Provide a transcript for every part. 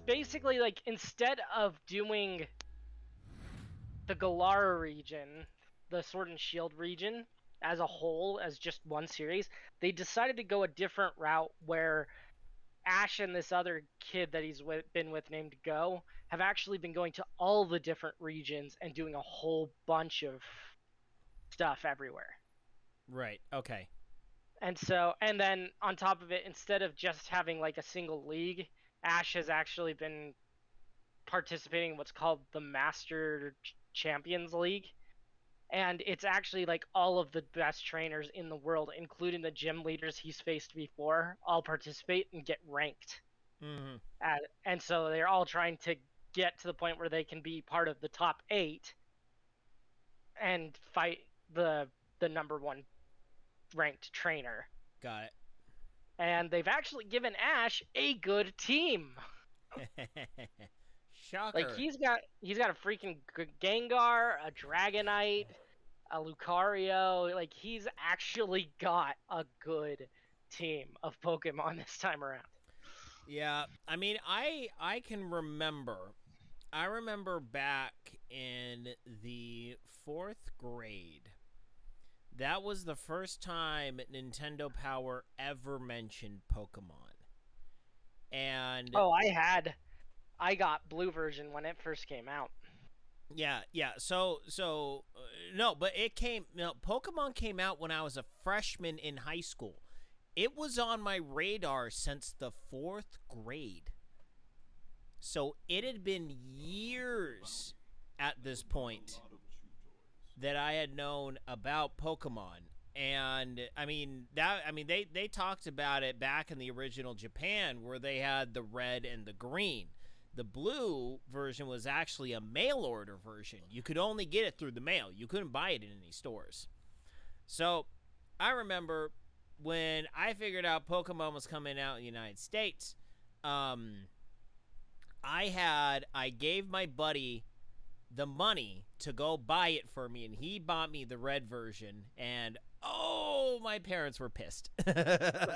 basically like instead of doing the Galara region, the Sword and Shield region as a whole, as just one series, they decided to go a different route where Ash and this other kid that he's been with named Go have actually been going to all the different regions and doing a whole bunch of stuff everywhere. Right. Okay. And then on top of it, instead of just having like a single league, Ash has actually been participating in what's called the Master Champions League. And it's actually like all of the best trainers in the world, including the gym leaders he's faced before, all participate and get ranked. Mm-hmm. And so they're all trying to get to the point where they can be part of the top 8 and fight the number 1 ranked trainer. Got it. And they've actually given Ash a good team. Shocker. Like he's got a freaking Gengar, a Dragonite, a Lucario. Like he's actually got a good team of Pokemon this time around. Yeah, I mean, I can remember. I remember back in the 4th grade. That was the first time Nintendo Power ever mentioned Pokemon. And oh, I got blue version when it first came out. yeah. So no, but Pokemon came out when I was a freshman in high school. It was on my radar since the 4th grade. So it had been years at this point that I had known about Pokemon. And they talked about it back in the original Japan where they had the red and the green. The blue version was actually a mail order version. You could only get it through the mail. You couldn't buy it in any stores. So I remember when I figured out Pokemon was coming out in the United States, I gave my buddy the money to go buy it for me, and he bought me the red version, and oh, my parents were pissed. Was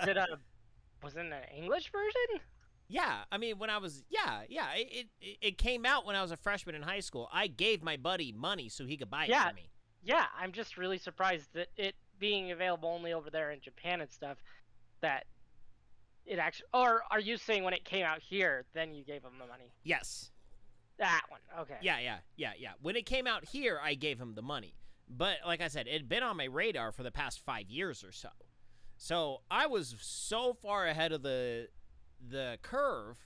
it an English version? Yeah, I mean, when I was it came out when I was a freshman in high school. I gave my buddy money so he could buy it for me. Yeah, I'm just really surprised that it being available only over there in Japan and stuff, that it actually. Or are you saying when it came out here, then you gave him the money? Yes. That one, okay. Yeah. When it came out here, I gave him the money. But like I said, it had been on my radar for the past 5 years or so. So I was so far ahead of the curve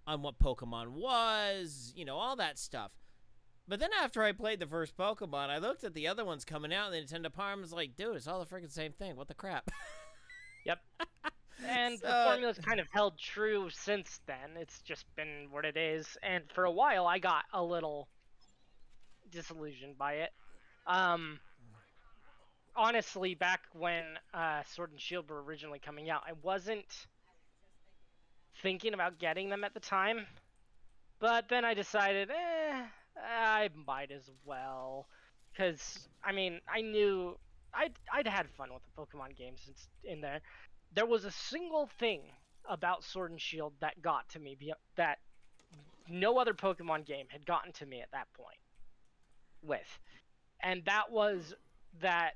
on what Pokemon was, all that stuff. But then after I played the first Pokemon, I looked at the other ones coming out, and the Nintendo Power was like, dude, it's all the freaking same thing. What the crap? Yep. And the formula's kind of held true since then. It's just been what it is. And for a while, I got a little disillusioned by it. Honestly, back when Sword and Shield were originally coming out, I wasn't thinking about getting them at the time. But then I decided, I might as well. Because, I mean, I knew I'd had fun with the Pokemon games in there. There was a single thing about Sword and Shield that got to me that no other Pokemon game had gotten to me at that point with. And that was that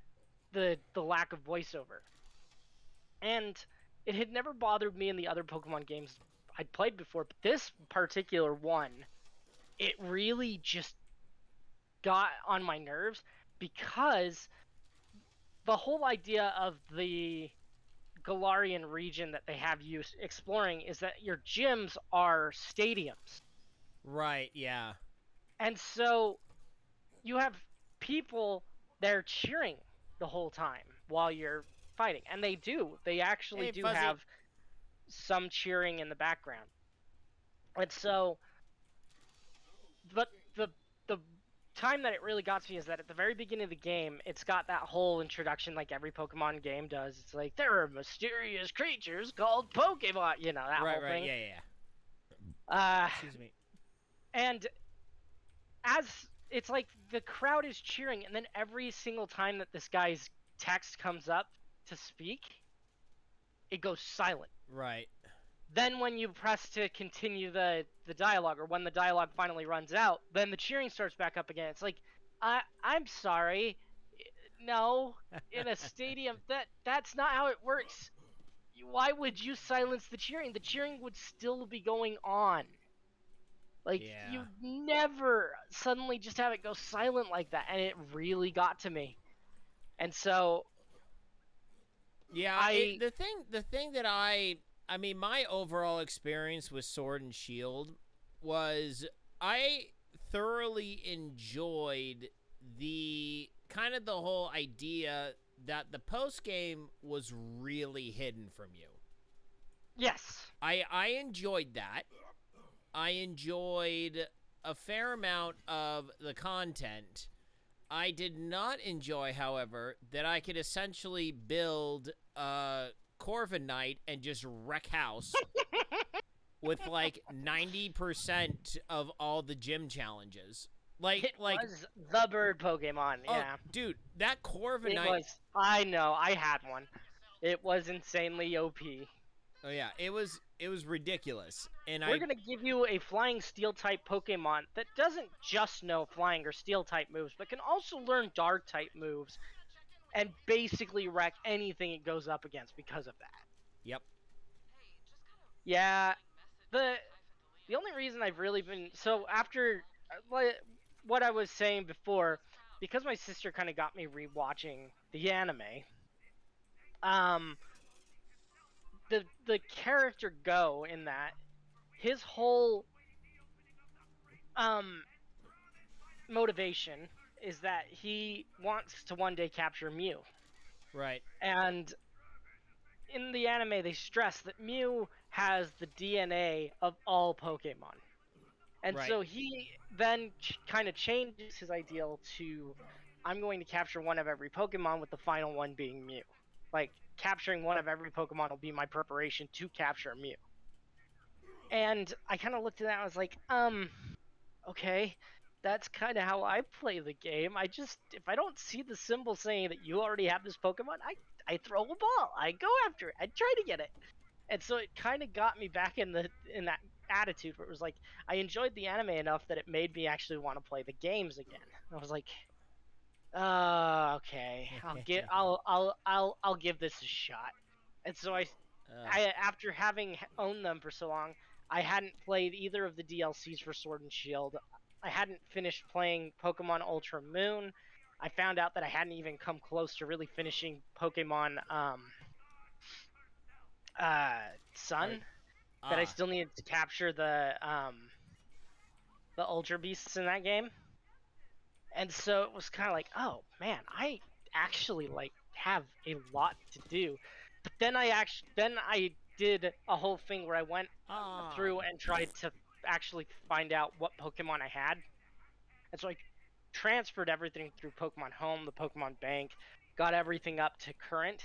the lack of voiceover. And it had never bothered me in the other Pokemon games I'd played before, but this particular one, it really just got on my nerves because the whole idea of the Galarian region that they have you exploring is that your gyms are stadiums. Right, yeah. And so you have people there cheering the whole time while you're fighting. And they do. They actually do have some cheering in the background. And so, but the time that it really got to me is that at the very beginning of the game, it's got that whole introduction like every Pokemon game does. It's like, there are mysterious creatures called Pokemon, that whole thing. Yeah. Excuse me. And as it's like the crowd is cheering, and then every single time that this guy's text comes up to speak, it goes silent. Right. then when you press to continue the dialogue, or when the dialogue finally runs out, then the cheering starts back up again. It's like, I'm sorry, no, in a stadium that's not how it works. Why would you silence the cheering? The cheering would still be going on. Like, Yeah. you never suddenly just have it go silent like that, and it really got to me. And so Yeah, I the thing that I mean my overall experience with Sword and Shield was I thoroughly enjoyed the kind of the whole idea that the post game was really hidden from you. yes. I enjoyed that. I enjoyed a fair amount of the content. I did not enjoy, however, that I could essentially build a Corvin Knight and just wreck house with like 90% of all the gym challenges. It Like, was the bird Pokemon, oh, yeah. dude, that Corvin It Knight. was. I know. I had one. It was insanely OP. Oh yeah, it was ridiculous, and We're gonna give you a flying steel type Pokemon that doesn't just know flying or steel type moves, but can also learn dark type moves and basically wreck anything it goes up against because of that. yep. Yeah, the the only reason I've really been so after what I was saying before, because my sister kind of got me rewatching the anime. Um, the character Go in that, his whole um motivation is that he wants to one day capture Mew. Right. And in the anime they stress that Mew has the DNA of all Pokemon. And Right. so he then kind of changes his ideal to, I'm going to capture one of every Pokemon, with the final one being Mew. Like, capturing one of every Pokemon will be my preparation to capture Mew. And I kind of looked at that and I was like, okay, that's kind of how I play the game. I just, if I don't see the symbol saying that you already have this Pokemon, I throw a ball. I go after it. I try to get it. And so it kind of got me back in that attitude where it was like, I enjoyed the anime enough that it made me actually want to play the games again. I was like, okay, I'll give this a shot. And so I after having owned them for so long, I hadn't played either of the DLCs for Sword and Shield. I hadn't finished playing Pokemon Ultra Moon. I found out that I hadn't even come close to really finishing Pokemon Are, Sun. That I ah. still needed to capture the Ultra Beasts in that game. And so it was kind of like, oh man, I actually like have a lot to do. But then I did a whole thing where I went Ah. through and tried to actually find out what Pokemon I had. And so I transferred everything through Pokemon Home, the Pokemon Bank, got everything up to current.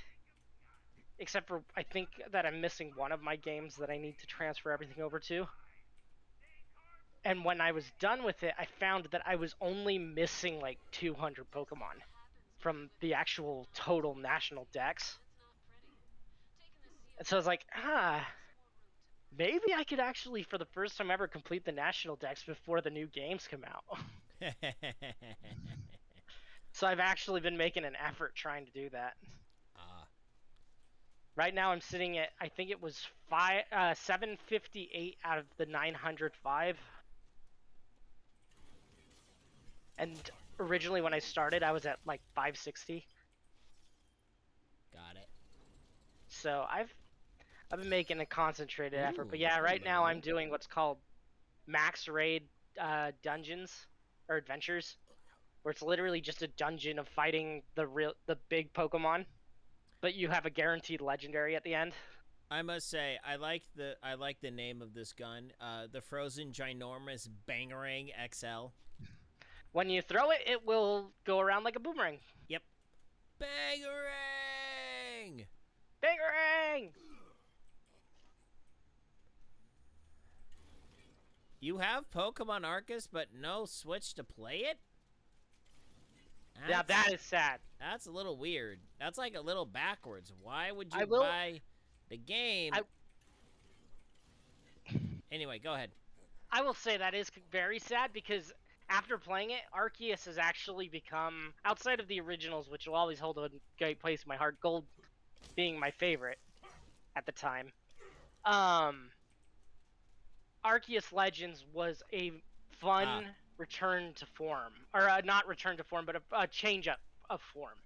Except for, I think that I'm missing one of my games that I need to transfer everything over to. And when I was done with it, I found that I was only missing like 200 Pokemon from the actual total national dex. And so I was like, maybe I could actually, for the first time ever, complete the national dex before the new games come out. So I've actually been making an effort trying to do that. Ah. Right now I'm sitting at, I think it was 758 out of the 905. And originally when I started, I was at like 560. Got it. So I've been making a concentrated effort. But Ooh, yeah, right now hello. I'm doing what's called max raid dungeons or adventures, where it's literally just a dungeon of fighting the big Pokemon, but you have a guaranteed legendary at the end. I must say, I like the name of this gun. The Frozen Ginormous Bangarang XL. When you throw it, it will go around like a boomerang. Yep. Bangarang! Bangerang! You have Pokemon Arceus, but no Switch to play it? Yeah, that is sad. That's a little weird. That's like a little backwards. Why would you I will. buy the game? I Anyway, go ahead. I will say that is very sad because after playing it, Arceus has actually become, outside of the originals, which will always hold a great place in my heart, Gold being my favorite at the time. Arceus Legends was a fun return to form, or not return to form, but a change up of form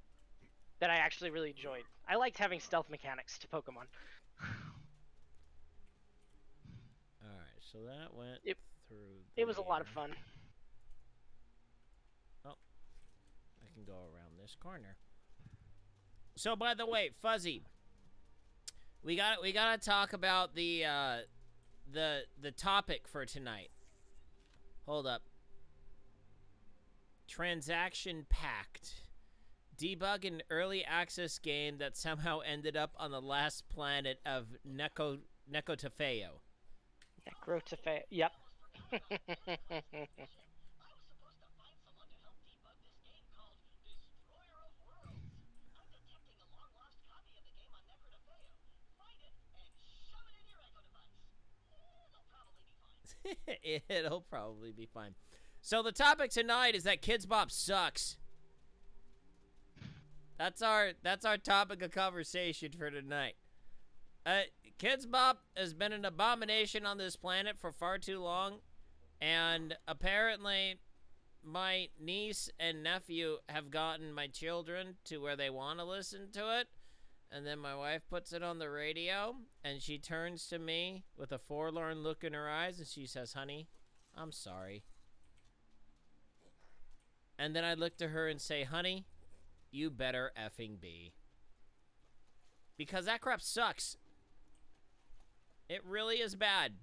that I actually really enjoyed. I liked having stealth mechanics to Pokemon. All right, so that went It through it was a lot of there. fun. Oh, I can go around this corner. So, by the way, Fuzzy, we gotta talk about the topic for tonight. Hold up. Transaction Pact. Debug an early access game that somehow ended up on the last planet of Nekotafeo. Necrotafe. Yep. It'll probably be fine. So the topic tonight is that Kidz Bop sucks. That's our topic of conversation for tonight. Kidz Bop has been an abomination on this planet for far too long, and apparently my niece and nephew have gotten my children to where they want to listen to it, and then my wife puts it on the radio, and she turns to me with a forlorn look in her eyes, and she says, "Honey, I'm sorry." And then I look to her and say, "Honey, you better effing be." Because that crap sucks. It really is bad.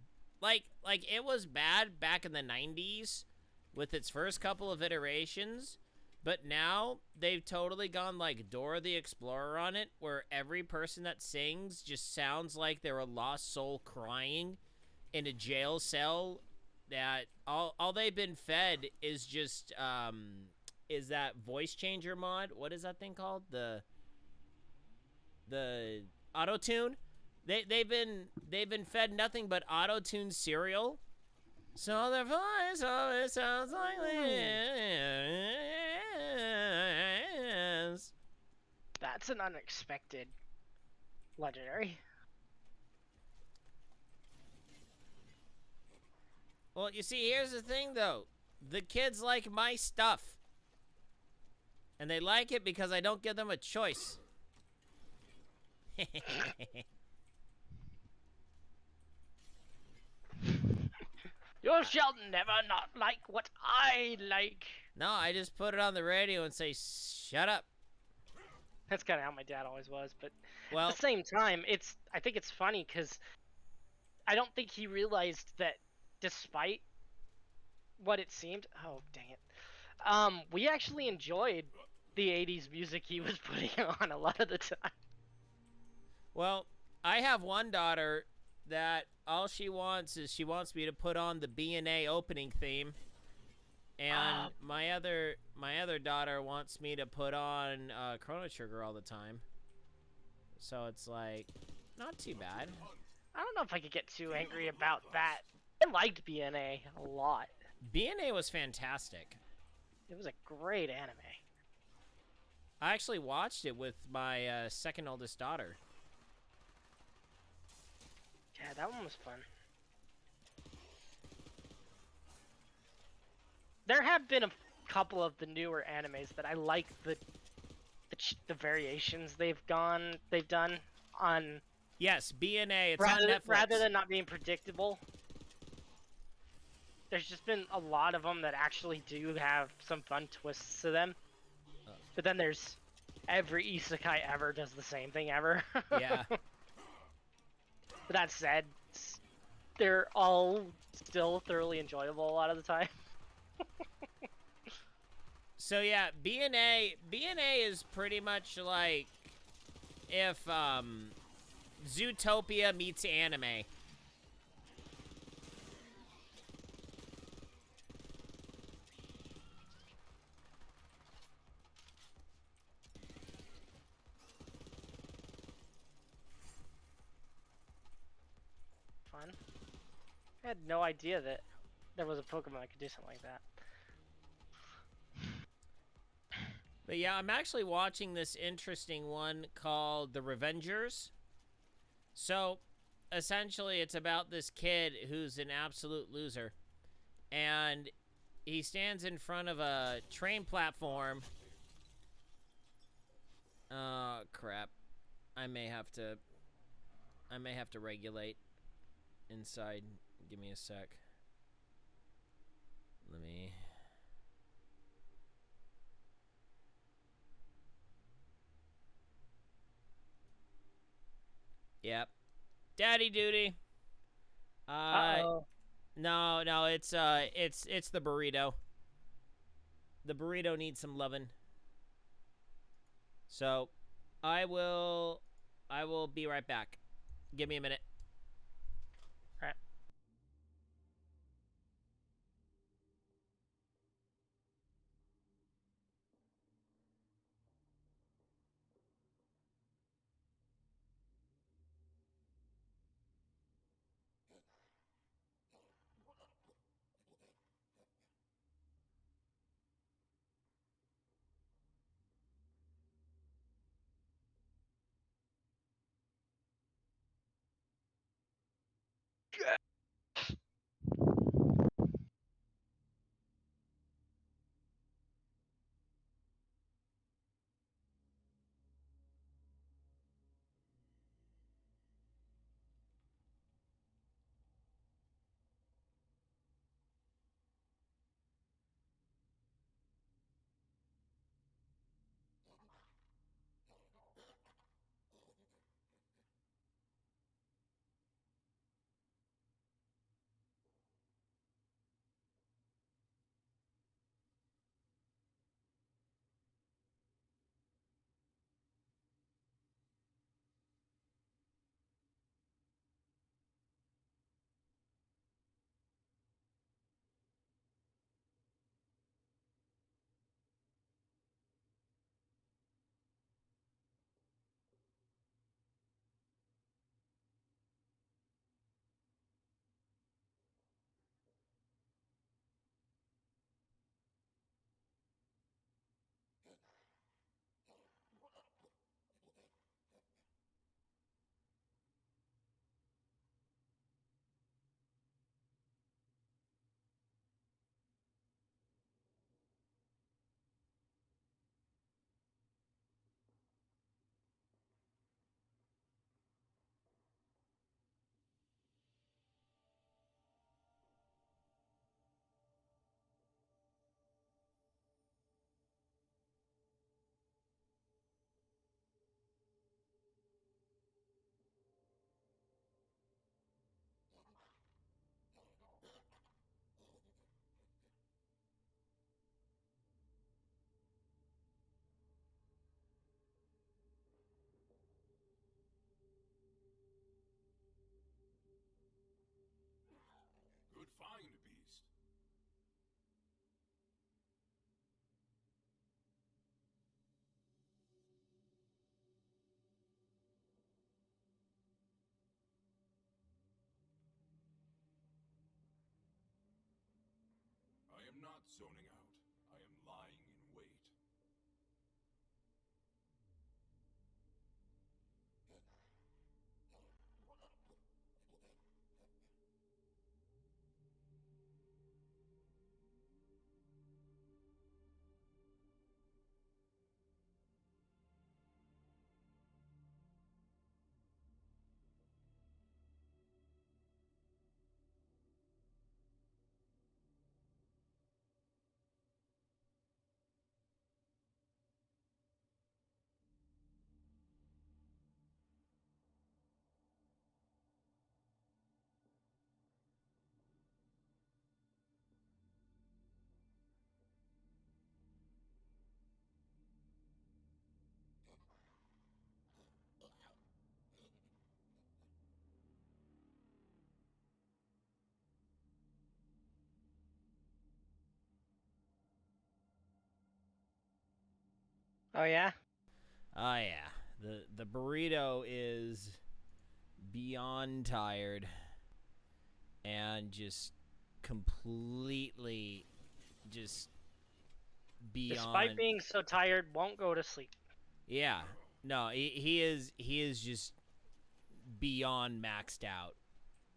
Like it was bad back in the 90s with its first couple of iterations, but now they've totally gone like Dora the Explorer on it, where every person that sings just sounds like they're a lost soul crying in a jail cell. That all they've been fed is just is that voice changer mod. What is that thing called? The auto tune. They've been fed nothing but auto tune cereal. So their voice always sounds like this. That's an unexpected legendary. Well, you see, here's the thing, though. The kids like my stuff. And they like it because I don't give them a choice. You shall never not like what I like. No, I just put it on the radio and say, "Shut up." That's kind of how my dad always was, but Well, at the same time, I think it's funny because I don't think he realized that despite what it seemed, oh dang it, we actually enjoyed the 80s music he was putting on a lot of the time. well, I have one daughter that all she wants is she wants me to put on the B&A opening theme. And my other daughter wants me to put on Chrono Trigger all the time. So it's like, not too bad. I don't know if I could get too angry about that. I liked BNA a lot. B&A was fantastic. It was a great anime. I actually watched it with my second oldest daughter. Yeah, that one was fun. There have been a couple of the newer animes that I like the variations they've done on. Yes, B&A. It's on Netflix. Rather than not being predictable. There's just been a lot of them that actually do have some fun twists to them. But then there's every isekai ever does the same thing ever. Yeah. But that said, they're all still thoroughly enjoyable a lot of the time. So yeah, B&A is pretty much like if Zootopia meets anime. Fun. I had no idea that there was a Pokemon that could do something like that. But yeah, I'm actually watching this interesting one called The Revengers. So essentially, it's about this kid who's an absolute loser, and he stands in front of a train platform. Oh crap! I may have to. I may have to regulate inside. Give me a sec. Let me. Yep. Daddy duty. Uh, Uh-oh. no, it's the burrito. The burrito needs some loving. So, I will, I will be right back. Give me a minute. Right. Good find, Beast. I am not zoning out. I am lying in wait. Oh yeah. Oh yeah, the burrito is beyond tired. and just completely just Despite beyond. being so tired, won't go to sleep. Yeah, no, he is just beyond maxed out,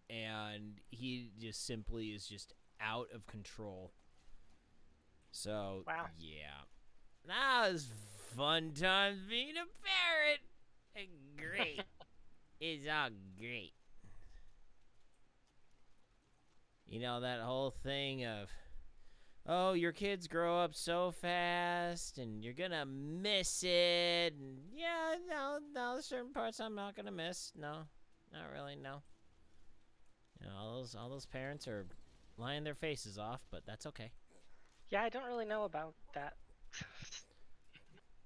and he just simply is just out of control. So Wow. yeah, that was fun times being a parrot. Great, it's all great. You know that whole thing of, oh, your kids grow up so fast and you're gonna miss it. And yeah, no, there's certain parts I'm not gonna miss. No, not really. No. You know, all those parents are lying their faces off, but that's okay. Yeah, I don't really know about that.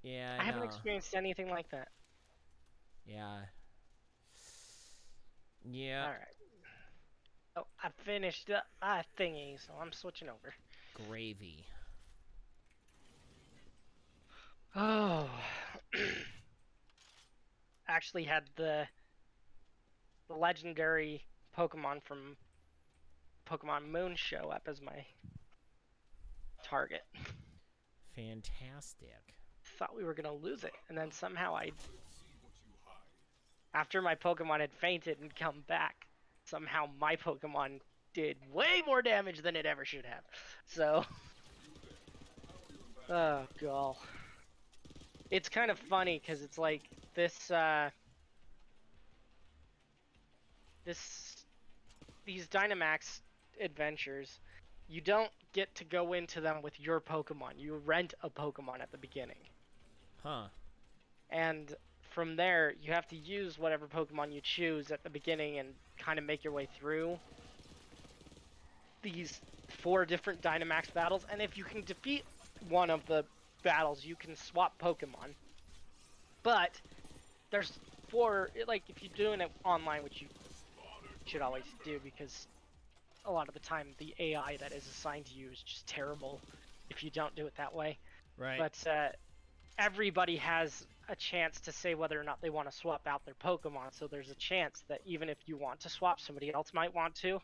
Yeah, I I haven't know. experienced anything like that. Yeah. Yeah. All right. Oh, I finished the thingy, so I'm switching over. Gravy. Oh. Actually had the legendary Pokemon from Pokemon Moon show up as my target. Fantastic. Thought we were gonna lose it, and then somehow after my Pokemon had fainted and come back, somehow my Pokemon did way more damage than it ever should have. So, oh god, it's kind of funny because it's like this, these Dynamax adventures. You don't get to go into them with your Pokemon. You rent a Pokemon at the beginning. Huh. And from there, you have to use whatever Pokemon you choose at the beginning and kind of make your way through these 4 different Dynamax battles. And if you can defeat one of the battles, you can swap Pokemon. But there's 4, like, if you're doing it online, which you should always do because a lot of the time the AI that is assigned to you is just terrible if you don't do it that way. Right. But everybody has a chance to say whether or not they want to swap out their Pokemon, so there's a chance that even if you want to swap, somebody else might want to.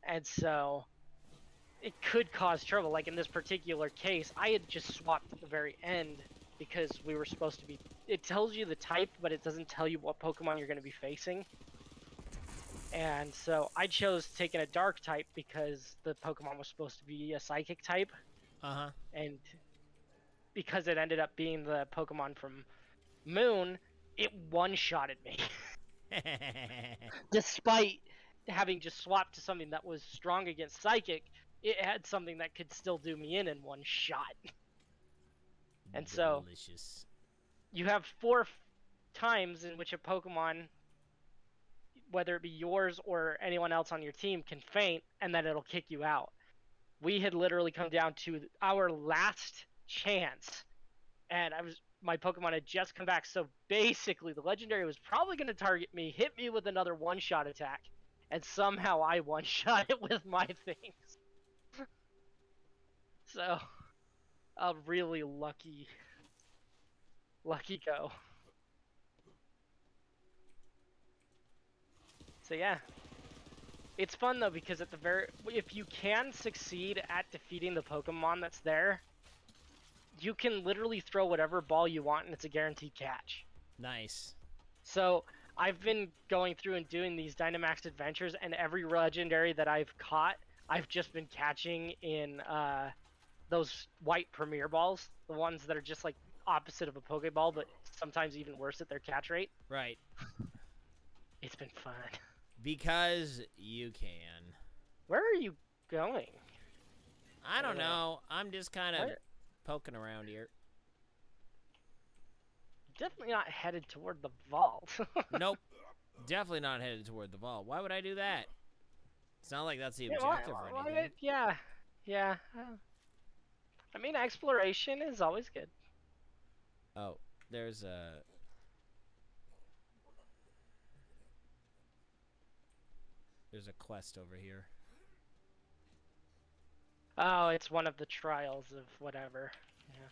And so it could cause trouble. Like in this particular case, I had just swapped at the very end because we were supposed to be... It tells you the type, but it doesn't tell you what Pokemon you're going to be facing. And so I chose taking a Dark type because the Pokemon was supposed to be a Psychic type. Uh-huh. And because it ended up being the Pokemon from Moon, it one-shotted me. Despite having just swapped to something that was strong against Psychic, it had something that could still do me in one shot. And so Delicious. you have 4 times in which a Pokemon, whether it be yours or anyone else on your team, can faint, and then it'll kick you out. We had literally come down to our last chance, and my Pokemon had just come back, so basically the Legendary was probably going to target me, hit me with another one-shot attack, and somehow I one-shot it with my things. So, a really lucky go. So yeah. It's fun though because if you can succeed at defeating the Pokemon that's there, you can literally throw whatever ball you want and it's a guaranteed catch. Nice. So I've been going through and doing these Dynamax adventures, and every legendary that I've caught, I've just been catching in those white Premier Balls, the ones that are just like opposite of a Pokeball, but sometimes even worse at their catch rate. Right. It's been fun. Because you can. Where are you going? I don't know. I'm just kind of poking around here. Definitely not headed toward the vault. Nope. Definitely not headed toward the vault. Why would I do that? It's not like that's the objective or anything. Yeah. I mean, exploration is always good. Oh, there's a quest over here. Oh, it's one of the trials of whatever. Yeah.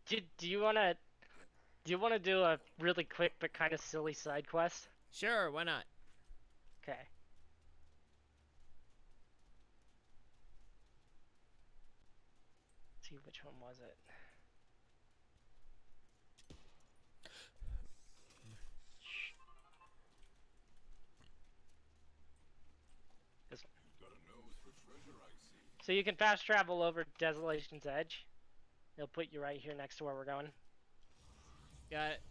Do you wanna do a really quick but kind of silly side quest? Sure, why not? Okay. Let's see, which one was it? This one. You've got a nose for treasure, I see. So you can fast travel over Desolation's Edge. It'll put you right here next to where we're going. Got it.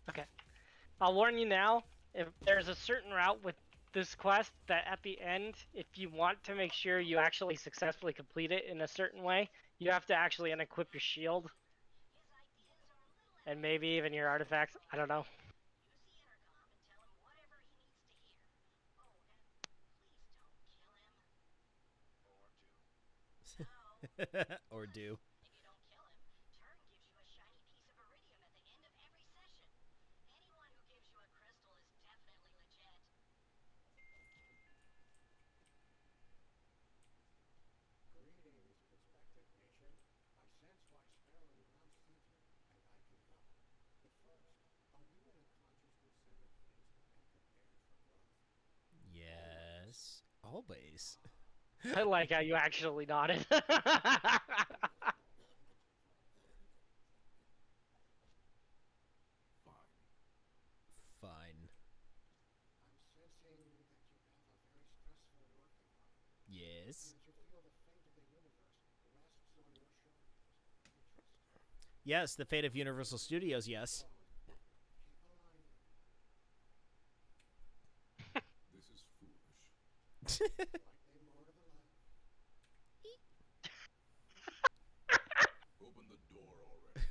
Okay. I'll warn you now, if there's a certain route with this quest that at the end, if you want to make sure you actually successfully complete it in a certain way, you have to actually unequip your shield. And maybe even your artifacts. I don't know. Or do. Greetings, prospective nation. I sense why Sparrow and Ground sent you, and I can help. But first, are you in a consciousness centered place and prepared for growth? Yes. Always. I like how you actually nodded. Fine. Fine. I'm sensing that you have a very stressful work environment. Yes. And that you feel the fate of the universe rests on your shoulders. Interesting. Yes, the fate of Universal Studios, yes. Keep alignment. This is foolish. Slightly more to the left. Open the door already.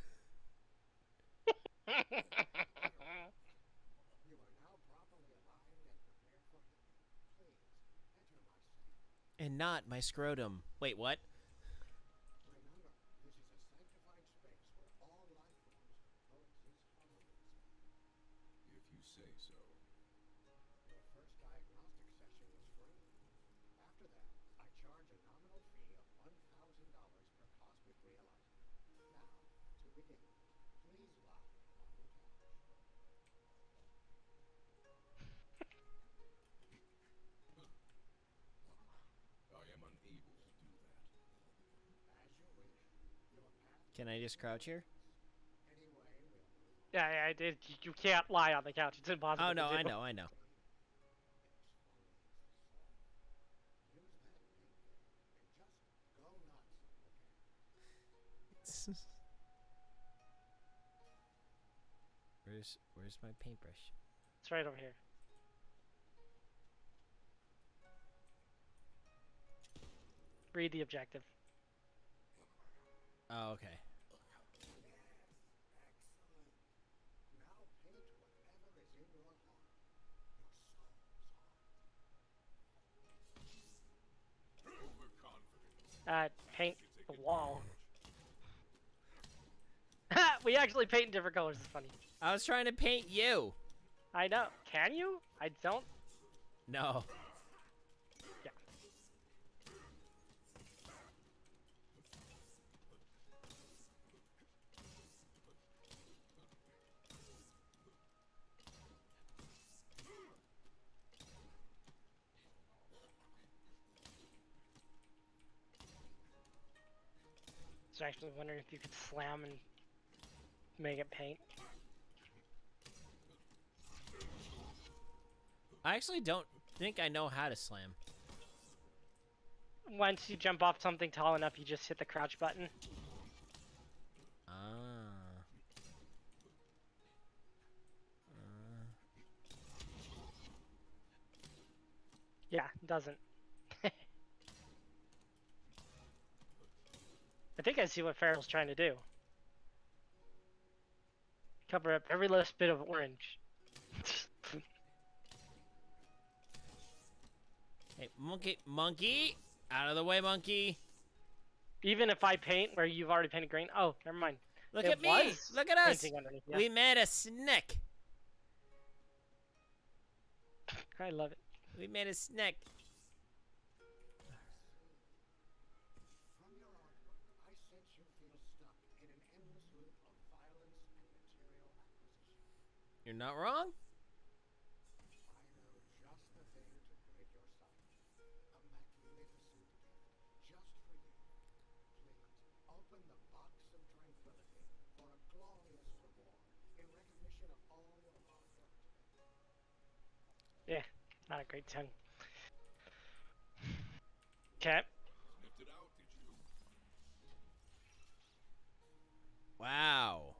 You are now properly aligned and prepared for healing. Please, enter my sanctum. And not my scrotum. Wait, what? Remember, this is a sanctified space where all life forms coexist harmoniously. If you say so. Your first diagnostic session was free. After that, I charge a nominal fee of $1,000 per cosmic realizer. Now, to begin, please lie on the couch. I am unable to do that. As you wish. Your path Can I just crouch here? anyway, we'll move on. Yeah, I did. You can't lie on the couch. It's impossible. Oh, no, to do. I know, I know. Exfoliates the soul. Use that painkiller and just go nuts, okay? Where's my paintbrush? It's right over here. Read the objective. Oh, okay. Excellent. Now paint whatever is in your heart. Your soul's heart. Overconfident. Paint You take the it wall. too much. We actually paint in different colors. It's funny. I was trying to paint you. I know. Can you? I don't. No. Yeah. I was actually wondering if you could slam and make it paint. I actually don't think I know how to slam. Once you jump off something tall enough, you just hit the crouch button. Ah. Yeah, it doesn't. I think I see what Farrell's trying to do. Cover up every last bit of orange. Hey, monkey! Out of the way, monkey! Even if I paint where you've already painted green. Oh, never mind. Look It at me! was Look at us! painting underneath. Yeah. We made a snack! I love it. We made a snack. From your artwork, I sense you feel stuck in an endless loop of violence and material acquisition. You're not wrong? I know just the thing to break your silence. A magnificent gift just for you. Please, open the box of tranquility for a glorious reward in recognition of all your hard work today. Yeah, not a great tongue. Okay. Sniffed it out, did you? Wow.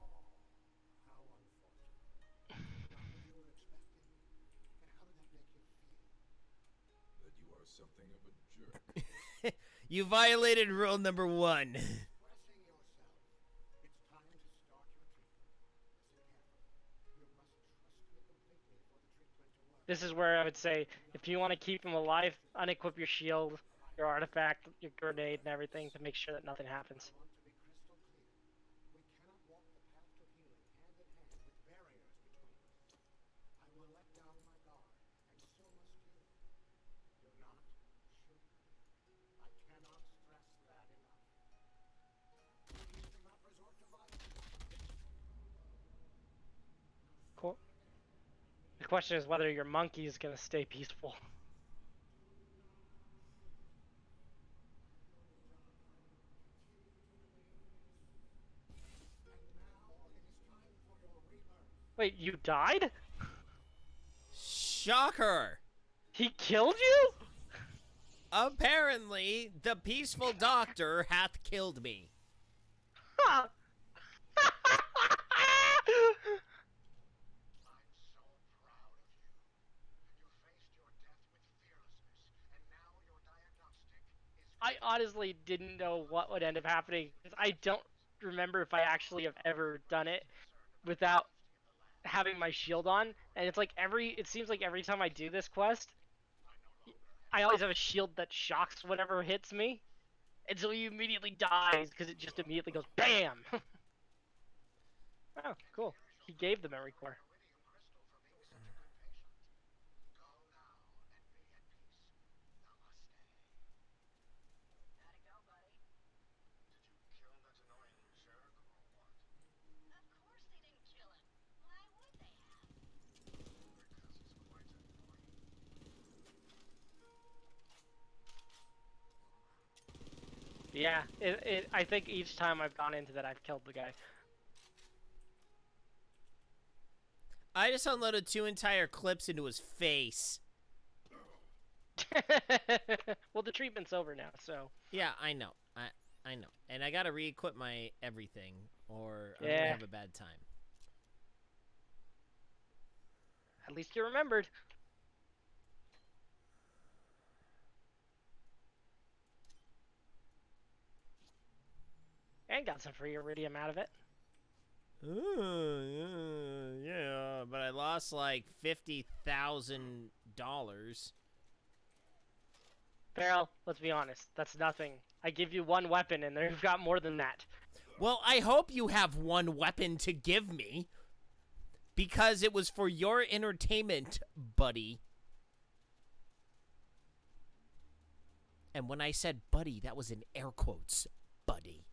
How unfortunate. Not what you were expecting. And how did that make you feel? That you are something of a jerk. You violated rule number 1. Pressing yourself. It's time to start your treatment. Listen carefully. You must trust me completely for the treatment to work. This is where I would say, if you want to keep him alive, unequip your shield, your artifact, your grenade, and everything to make sure that nothing happens. I want to be crystal clear. We cannot walk the path to healing hand in hand with barriers between us. I will let down my guard, and so must you. Do not shoot me. I cannot stress that enough. Please do not resort to violence. Cool. The question is whether your monkey is going to stay peaceful. And now it is time for your rebirth. Wait, you died? Shocker! He killed you? Apparently, the peaceful doctor hath killed me. Huh. I'm so proud of you. You faced your death with fearlessness, and now your diagnostic is I honestly didn't know what would end up happening, because I don't remember if I actually have ever done it without having my shield on. And it's like it seems like every time I do this quest, I always have a shield that shocks whatever hits me. And so he immediately dies, because it just immediately goes BAM! Oh, cool. He gave the memory core. iridium crystal for being such a good patient. Go now and be at peace. Namaste. How'd it go, buddy? Did you kill that annoying jerk or what? Of course they didn't kill him. Why would they have? Because he's quite annoying. Yeah, I think each time I've gone into that, I've killed the guy. I just unloaded 2 entire clips into his face. Well, the treatment's over now, so. Yeah, I know. I know. And I gotta re-equip my everything, or I'm Yeah. gonna have a bad time. At least you remembered. And got some free iridium out of it. Yeah, but I lost like $50,000. Farrell, let's be honest. That's nothing. I give you one weapon, and you've got more than that. Well, I hope you have one weapon to give me. Because it was for your entertainment, buddy. And when I said buddy, that was in air quotes, buddy.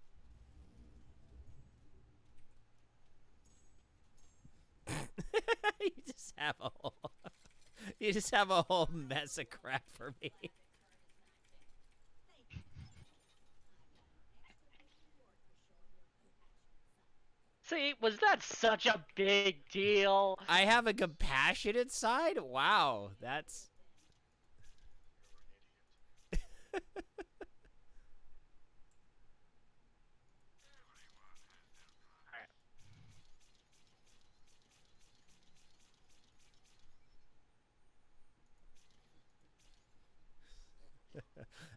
You just have a whole mess of crap for me. See, was that such a big deal? I have a compassionate side? Wow, that's... Alright.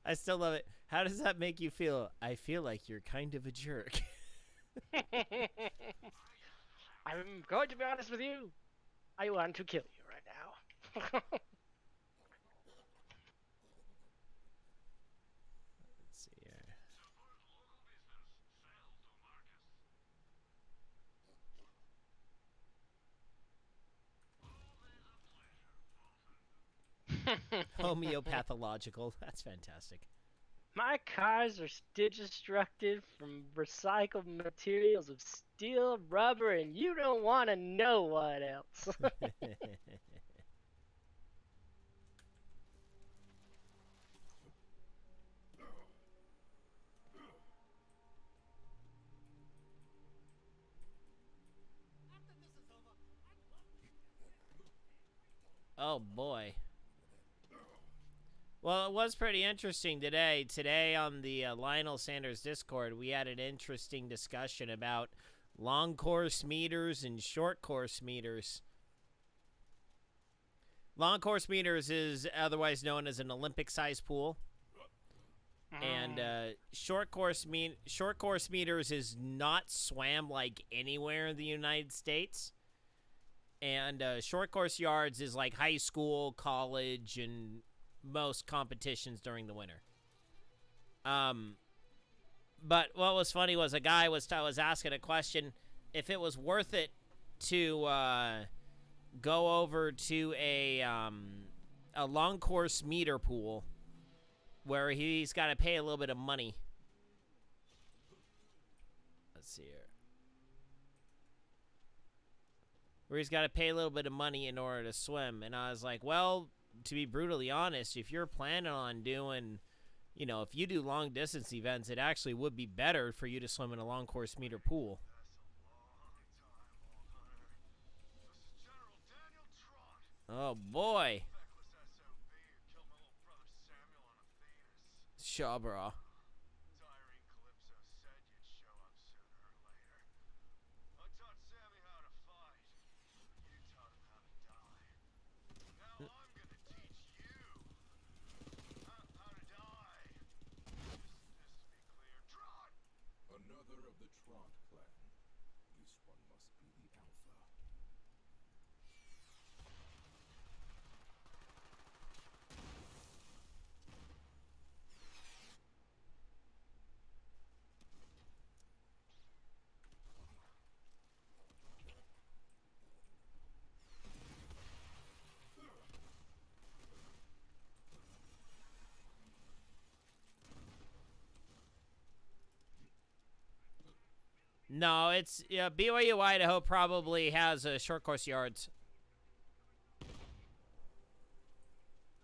I still love it. How does that make you feel? I feel like you're kind of a jerk. I'm going to be honest with you. I want to kill you right now. Let's see here. Homeopathological. That's fantastic. My cars are constructed from recycled materials of steel, rubber, and you don't want to know what else. Oh boy. Well, it was pretty interesting today. Today on the Lionel Sanders Discord, we had an interesting discussion about long course meters and short course meters. Long course meters is otherwise known as an Olympic size pool. And short course meters is not swam like anywhere in the United States. And short course yards is like high school, college, and most competitions during the winter. But what was funny was a guy was asking a question if it was worth it to go over to a long course meter pool where he's got to pay a little bit of money. Let's see here. Where he's got to pay a little bit of money in order to swim. And I was like, well, to be brutally honest, if you're planning on doing, you know, if you do long distance events, it actually would be better for you to swim in a long course meter pool. Oh, boy. Shaw, bro. Another of the Trant clan. This one must be the Alpha. No, it's BYU Idaho probably has short course yards.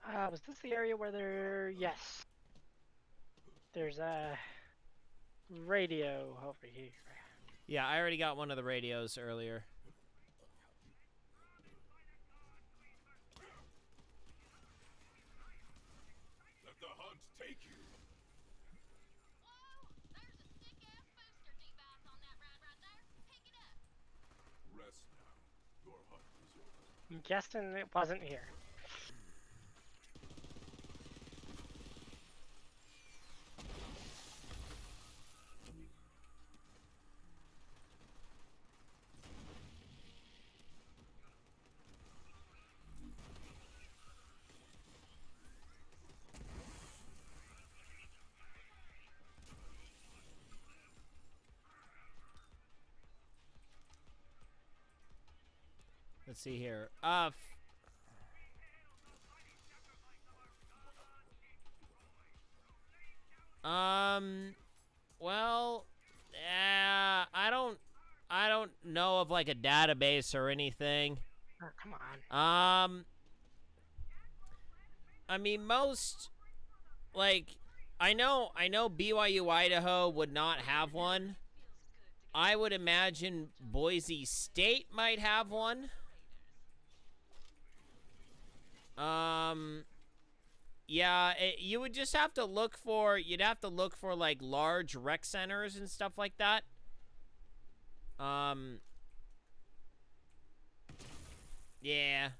Was this the area where there? Yes. There's a radio over here. Yeah, I already got one of the radios earlier. Let the hunt take you. Whoa! There's a sick-ass booster device on that ride right there. Pick it up. Rest now. Your hunt is over. I'm guessing it wasn't here. Let's see here. Well, I don't know of like a database or anything. Oh, come on. I mean, most, like, I know BYU Idaho would not have one. I would imagine Boise State might have one. Yeah, you would just have to look for, you'd have to look for, like, large rec centers and stuff like that. Yeah.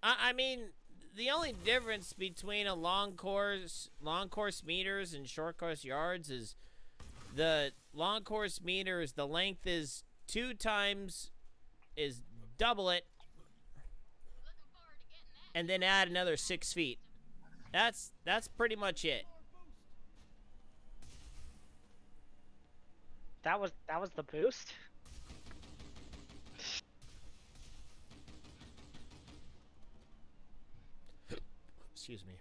I mean, the only difference between a long course meters and short course yards is the long course meters, the length is 2 times, is double it, Looking forward to getting that. and then add another 6 feet. That's pretty much it. That was the boost. Excuse me.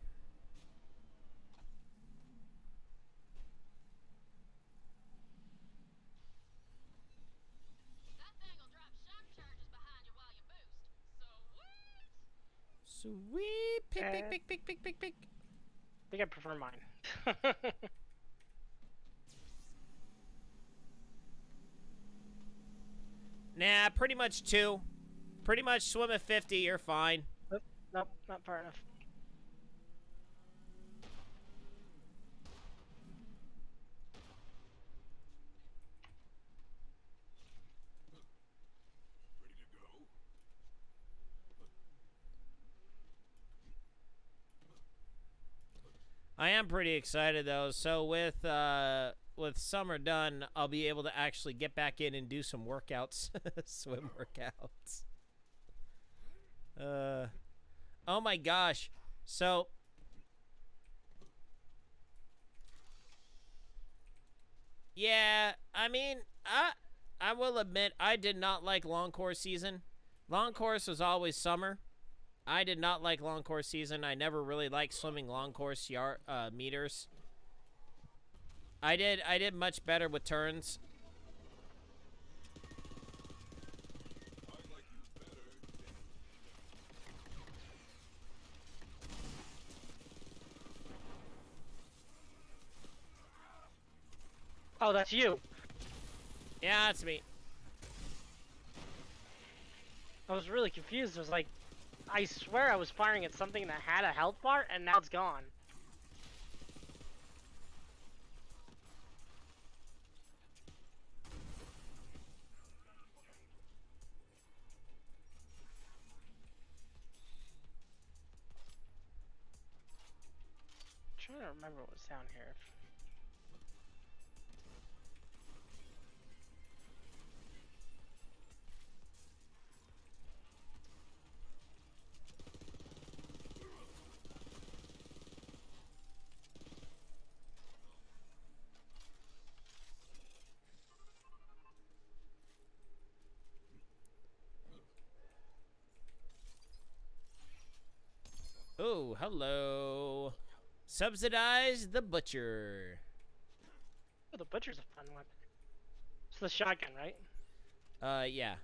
That thing'll drop shock charges behind you while you boost. Sweet. Sweet. Pick. I think I prefer mine. Nah, pretty much 2. Pretty much swim at 50, you're fine. Nope, not far enough. Ready to go? I am pretty excited though. So with summer done, I'll be able to actually get back in and do some workouts, swim workouts. Oh my gosh. So yeah, I mean, I will admit I did not like long course season. Long course was always summer. I did not like long course season. I never really liked swimming long course meters. I did much better with turns. I like you better. Oh, that's you. Yeah, that's me. I was really confused. I was like, I swear I was firing at something that had a health bar, and now it's gone. I'm trying to remember what was down here. Oh, hello. Subsidize the butcher. Oh, the butcher's a fun one. It's the shotgun, right? Yeah.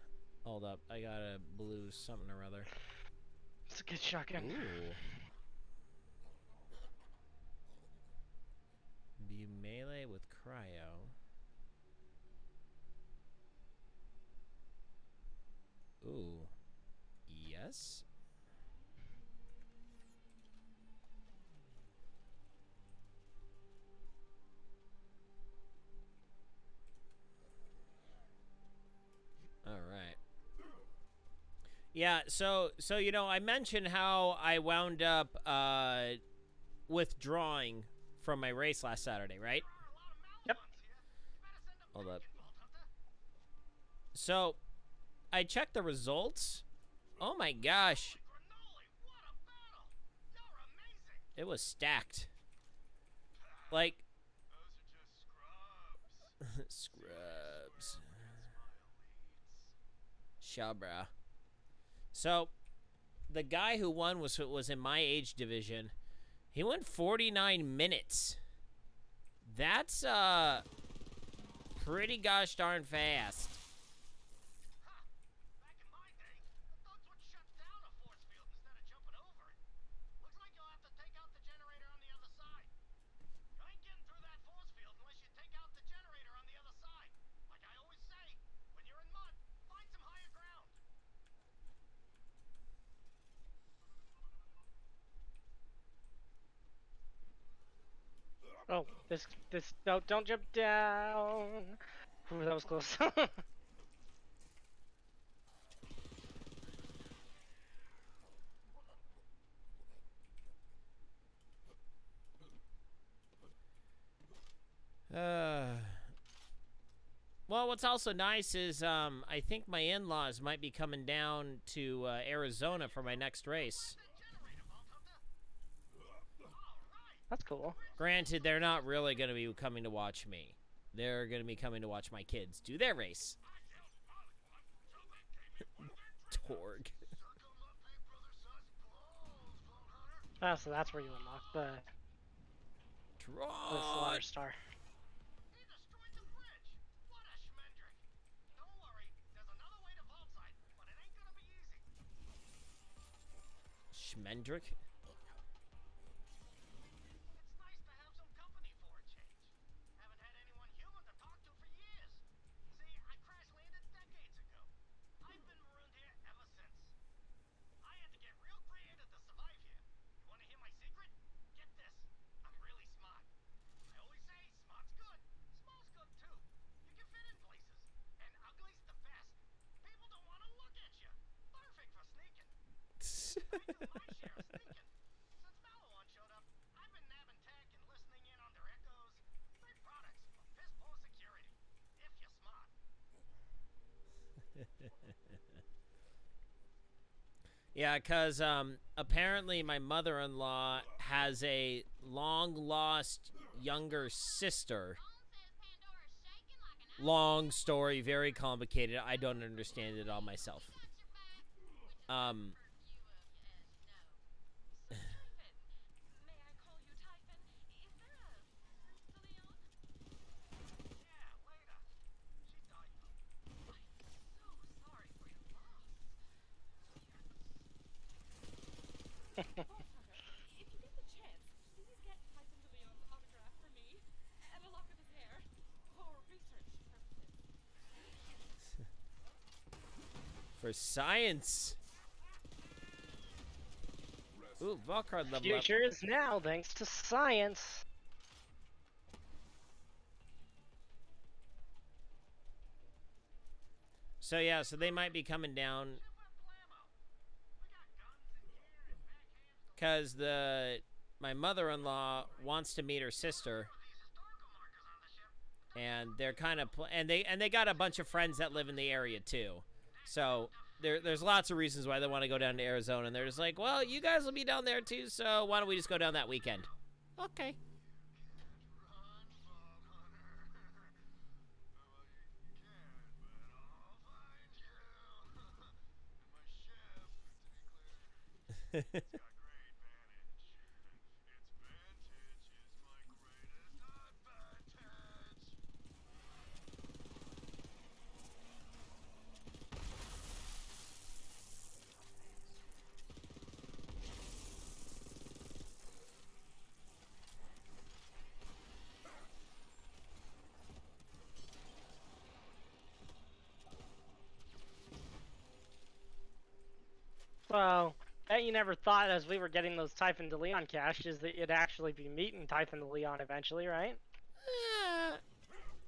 Hold up. I gotta blue something or other. It's a good shotgun. Ooh. Be melee with cryo. Ooh. Yes? All right. Yeah, so you know, I mentioned how I wound up withdrawing from my race last Saturday, right? Yep. Hold up. So, I checked the results. Oh my gosh. It was stacked. Like scrubs. Shabra. So, the guy who won was in my age division. He went 49 minutes. That's pretty gosh darn fast. Back in my day, the thugs would shut down a force field instead of jumping over it. Looks like you'll have to take out the generator on the other side. You ain't getting through that force field unless you take out the generator on the other side. Like I always say, Oh, this no, don't jump down. Ooh, that was close. Uh, well, what's also nice is I think my in-laws might be coming down to Arizona for my next race. That's cool. Granted, they're not really going to be coming to watch me. They're going to be coming to watch my kids do their race. Torg. Ah, so that's where you unlock the slaughter Tron! star. He destroyed the bridge. What a schmendrick. Don't worry, there's another way to vault side, but it ain't gonna be easy. Schmendrick? It's nice to have some company for a change. Haven't had anyone human to talk to for years. See, I crash landed decades ago. I've been marooned here ever since. I had to get real creative to survive here. You want to hear my secret? Get this. I'm really smart. I always say smart's good. Small's good too. You can fit in places. And ugly's the best. People don't want to look at you. Perfect for sneaking. I do my share of sneaking. Since Malawan showed up, I've been nabbing tech and listening in on their echoes. Great products for piss poor security. If you're smart. Yeah, because apparently my mother-in-law has a long-lost younger sister. Phone says Pandora's shaking like an Long story, very complicated. I don't understand it all myself. got your back, which is Um, for few of you as know. So, Typhon, may I call you Typhon? Is there a sister de Leon? Yeah, later. She died though. I'm so sorry for your loss. Volthunker, if you get the chance, please get Typhon de Leon's autograph for me and a lock of his hair for research purposes. for science. Ooh, Valcard level up. Future is now thanks to science. So yeah, so they might be coming down because my mother-in-law wants to meet her sister, and they're kind of and they got a bunch of friends that live in the area too. So there's lots of reasons why they want to go down to Arizona, and they're just like, well, you guys will be down there too, so why don't we just go down that weekend? Okay. Well, bet you never thought as we were getting those Typhon de Leon caches that you'd actually be meeting Typhon de Leon eventually, right?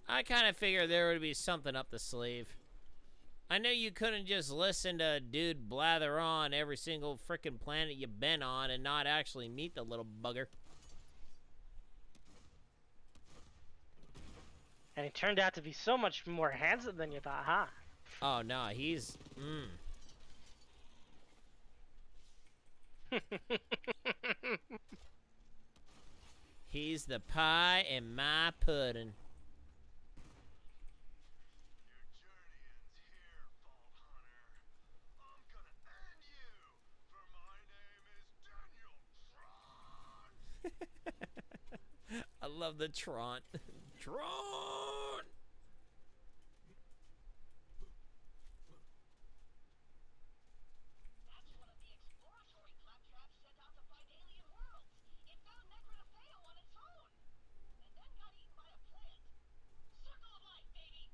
I kind of figured there would be something up the sleeve. I know you couldn't just listen to a dude blather on every single frickin' planet you've been on and not actually meet the little bugger. And he turned out to be so much more handsome than you thought, huh? Oh, no, he's... He's the pie in my pudding. I love the Tron. Tron! That's one of the exploratory claptraps sent out to find alien worlds. It found Necronophaeo on its own, and then got eaten by a plant. Circle of life, baby.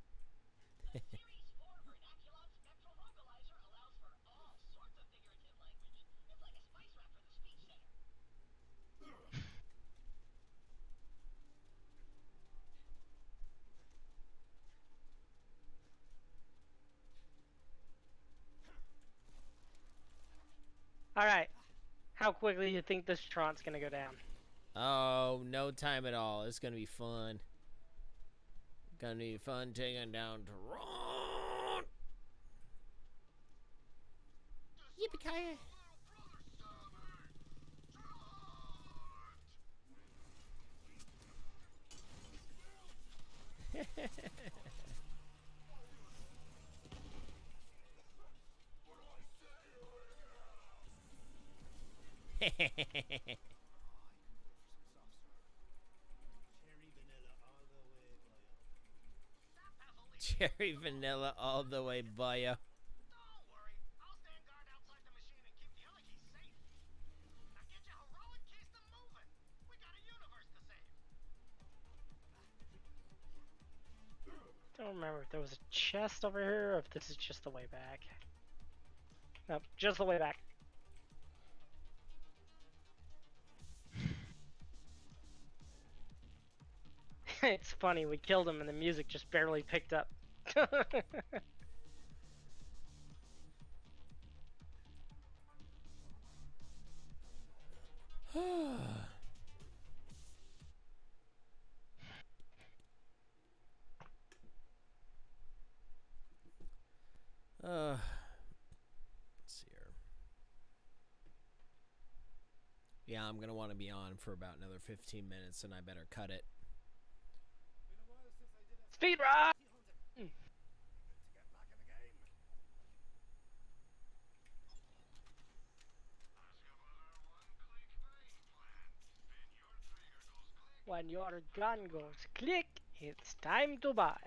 The Series 4 vernacular spectral vocalizer allows for all sorts of figurative language. It's like a spice rack for the speech center. All right. How quickly do you think this Tron's gonna go down? Oh, no time at all. It's gonna be fun. Gonna be fun taking down Toronto. Yippee-ki-yay. Cherry vanilla all the way, boyo. Don't worry, I'll stand guard outside the machine and keep the other keys safe. Now get your heroic keystone moving. We got a universe to save. Don't remember if there was a chest over here or if this is just the way back. Nope, just the way back. It's funny, we killed him and the music just barely picked up. Let's see here. Yeah, I'm gonna want to be on for about another 15 minutes, and I better cut it. Speed run! To get back in the game. When your gun goes click, it's time to buy.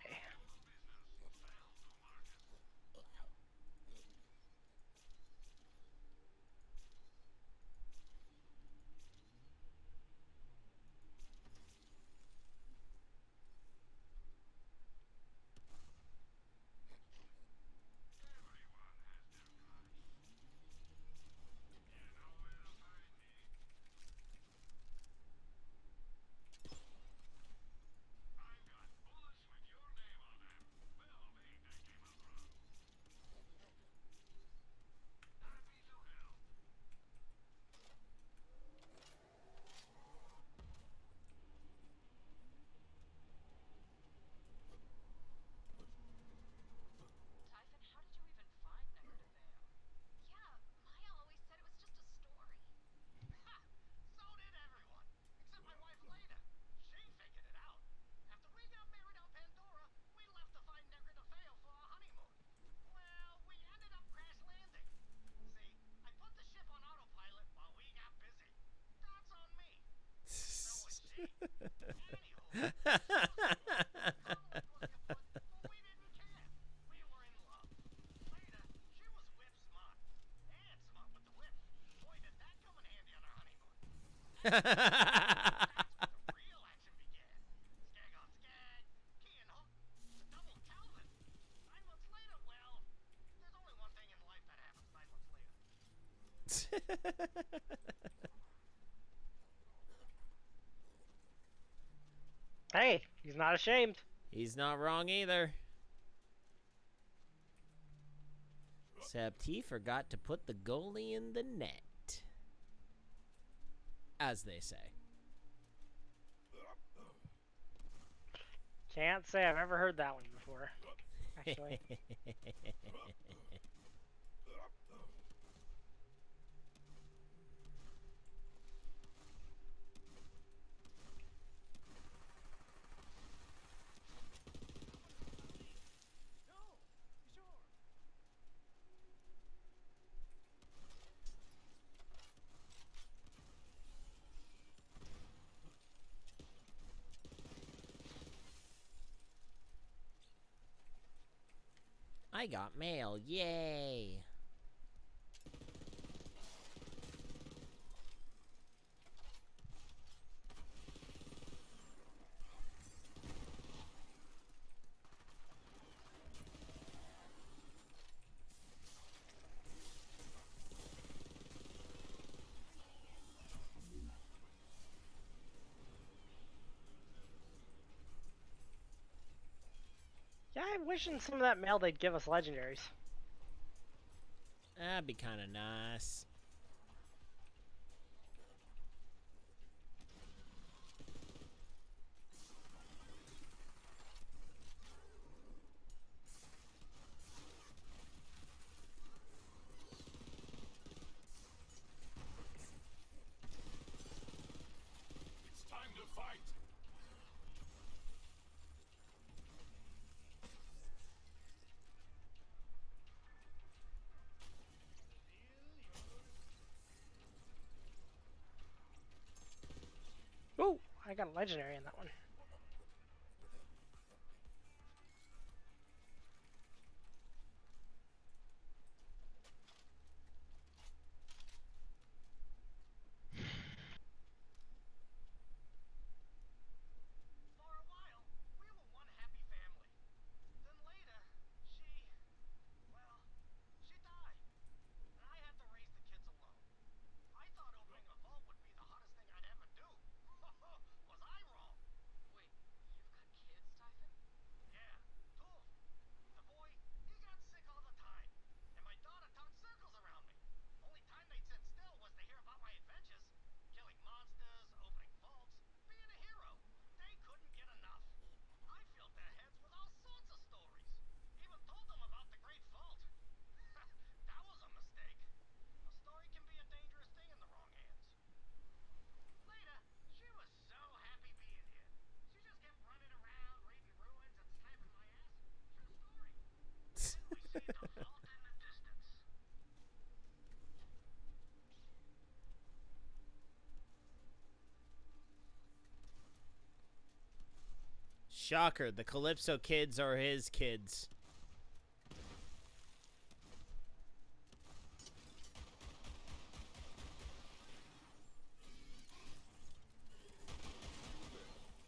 Typhon, how did you even find Negative Veil? Yeah, Maya always said it was just a story. Ha! So did everyone, except my wife Leda. She figured it out. After we got married on Pandora, we left to find Negative Veil for our honeymoon. Well, we ended up crash landing. See, I put the ship on autopilot while we got busy. That's on me. So was she. Anywho, probably was kaput, but we didn't care. We were in love. Later, she was whip smart. And smart with the whip. Boy, did that come in handy on our honeymoon. That's where the real action began. Skag on skag, key and hook, the double Calvin. 9 months later, well, there's only one thing in life that happens 9 months later. Hey, he's not ashamed. He's not wrong either. Except he forgot to put the goalie in the net. As they say. Can't say I've ever heard that one before, actually. No, sure. I got mail. Yay. Yeah, I wish in some of that mail they'd give us legendaries. That'd be kind of nice. I got a legendary in that one. For a while, we were one happy family. Then later, well, she died. And I had to raise the kids alone. I thought opening a vault would be the hardest thing I'd ever do. Was I wrong? Wait, you've got kids, Typhon? Yeah, two of them. The boy, he got sick all the time. And my daughter turned circles around me. Only time they'd sit still was to hear about my adventures. Killing monsters, opening vaults, being a hero. They couldn't get enough. I filled their heads with all sorts of stories. Even told them about the Great Vault. That was a mistake. A story can be a dangerous thing in the wrong hands. Later, she was so happy being here. She just kept running around, raiding ruins, and slapping my ass. True story. Then we see the vault in the distance. Shocker, the Calypso kids are his kids.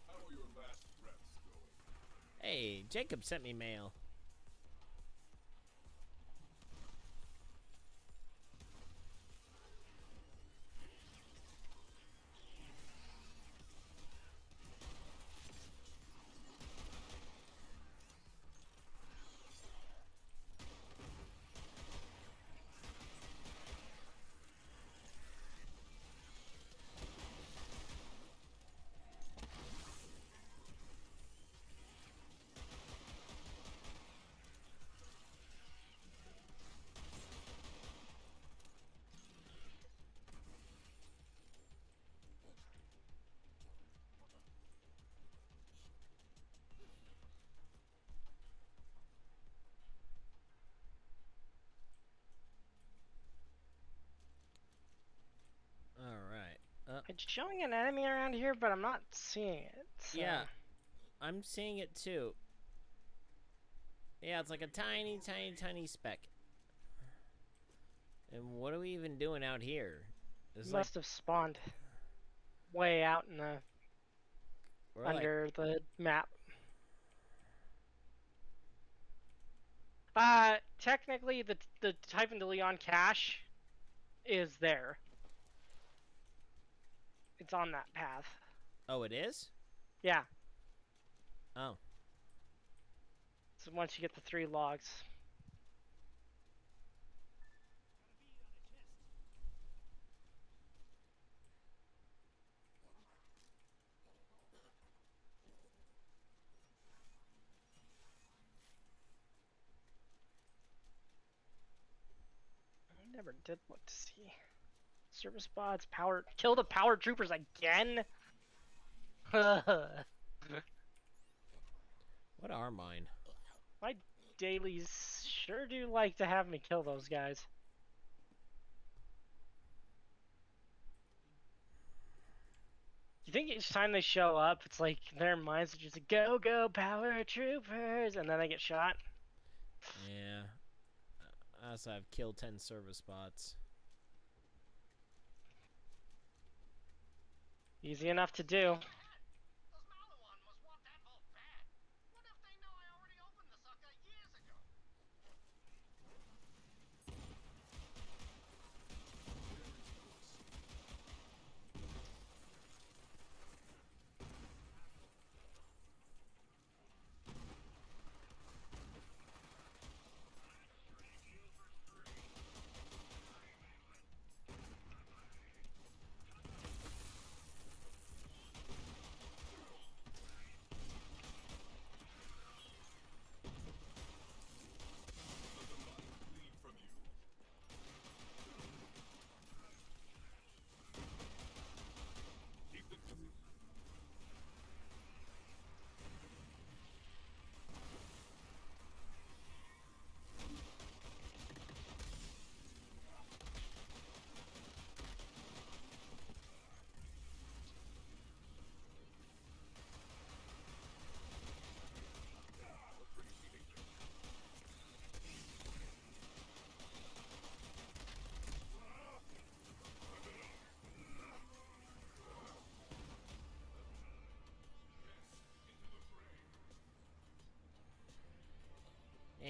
How are your last reps going? Hey, Jacob sent me mail. Alright. It's showing an enemy around here, but I'm not seeing it. So. Yeah. I'm seeing it too. Yeah, it's like a tiny, tiny, tiny speck. And what are we even doing out here? It's like Must have spawned way out in the we're like under the map. Technically, the Typhon de Leon cache is there. It's on that path. oh, it is? Yeah. Oh. So once you get the 3 logs. I never did look to see. Service bots, power. Kill the power troopers again? What are mine? My dailies sure do like to have me kill those guys. You think each time they show up, it's like their minds are just like, go, go, power troopers, and then they get shot? Yeah. I also have killed 10 service bots. Easy enough to do. Those Malawan must want that vault bad. What if they know I already opened the sucker years ago?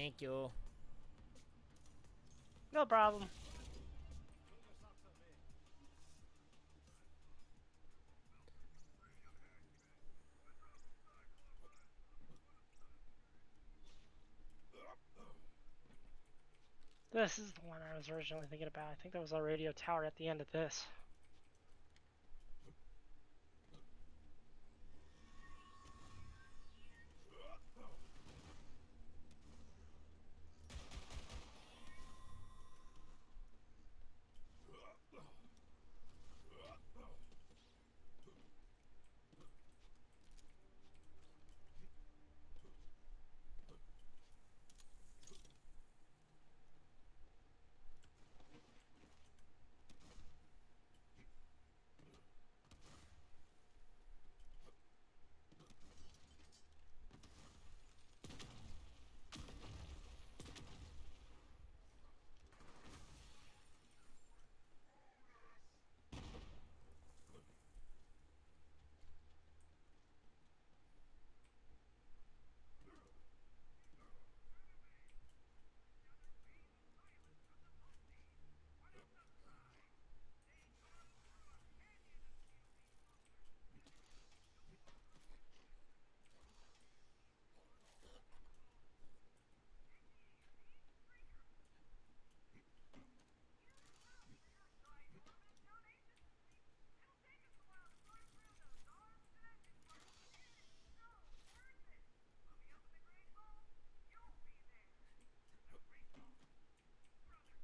Thank you. No problem. This is the one I was originally thinking about. I think that was our radio tower at the end of this.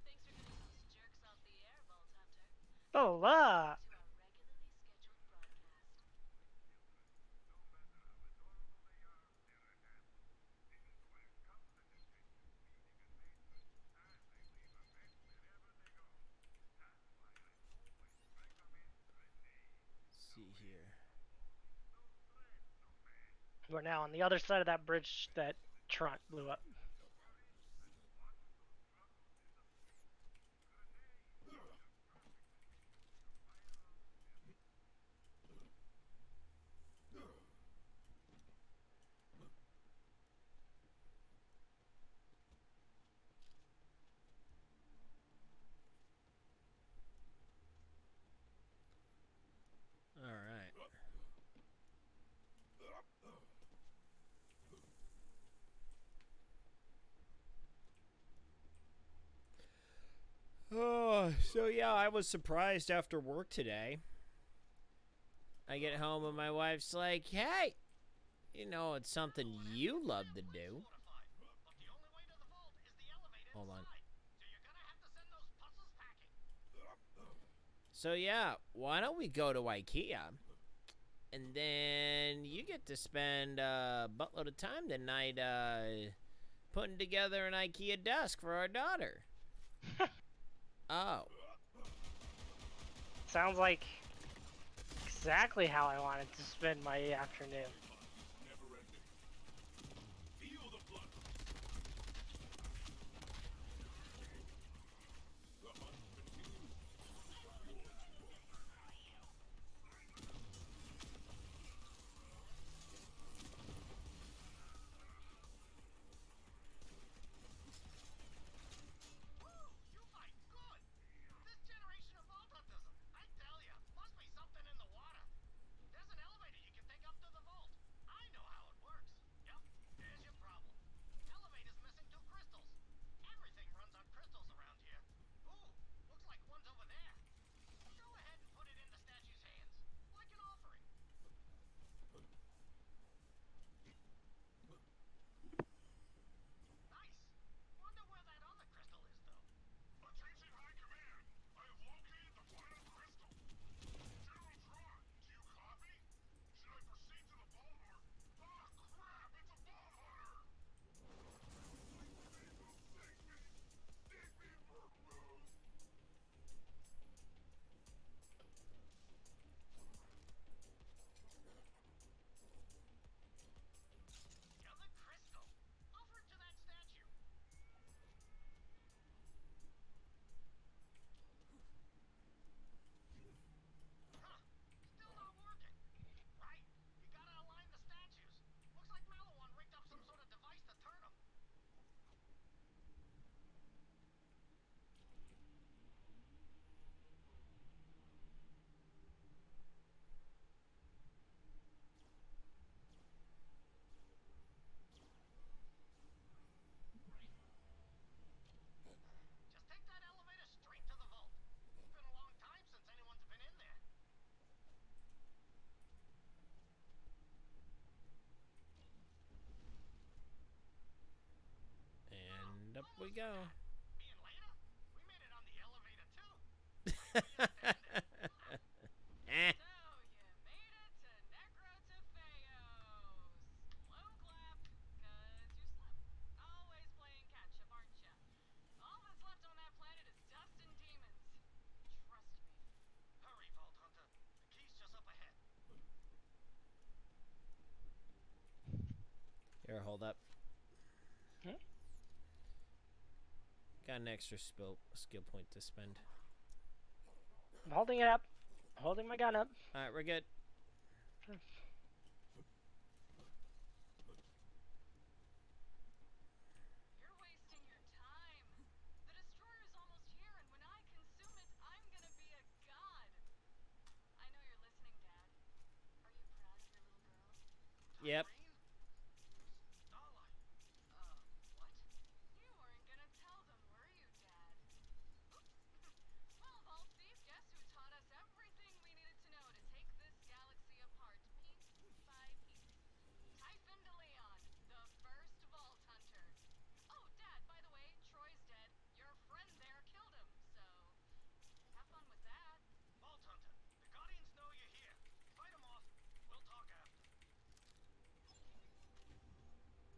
Thanks for getting those jerks off the air, Vault Hunter. Oh, To our regularly scheduled broadcast. See here. we're now on the other side of that bridge that Trent blew up. All right. Oh, so yeah, I was surprised after work today. I get home and my wife's like, "Hey, you know, it's something you love to do." Fortified. But the only way to the vault is the elevator Hold on. inside. So you're gonna have to send those puzzles packing. So yeah, why don't we go to IKEA? And then you get to spend a buttload of time tonight putting together an IKEA desk for our daughter. Oh. Sounds like exactly how I wanted to spend my afternoon. Never ending. Feel the blood. The hunt continues. But yours won't. Woo! You fight good. This generation of vault hunters, I tell ya, must be something in the water. There's an elevator you can take up to the vault. we go. Me and Lena, we made it on the elevator too. Wait till you stand it. Eh. So, you made it to Necrotefeos. Slow clap, cause you slept. Always playing catch-up, aren't ya? All that's left on that planet is dust and demons. Trust me. Hurry, Vault Hunter. The key's just up ahead. Here, hold up. Hmm? Got an extra skill point to spend. I'm holding it up. Holding my gun up. All right, we're good. You're wasting your time. The destroyer's almost here, and when I consume it, I'm gonna be a god. I know you're listening, Dad. Are you proud of your little girl? Yep. Irene? Starlight. What? You weren't gonna tell them, were you, Dad? Oops. Well, Vault Thief, guess who taught us everything we needed to know to take this galaxy apart, piece by piece? Typhon de Leon, the first Vault Hunter. Oh, Dad, by the way, Troy's dead. Your friend there killed him, so have fun with that. Vault Hunter, the Guardians know you're here. Fight them off. We'll talk after.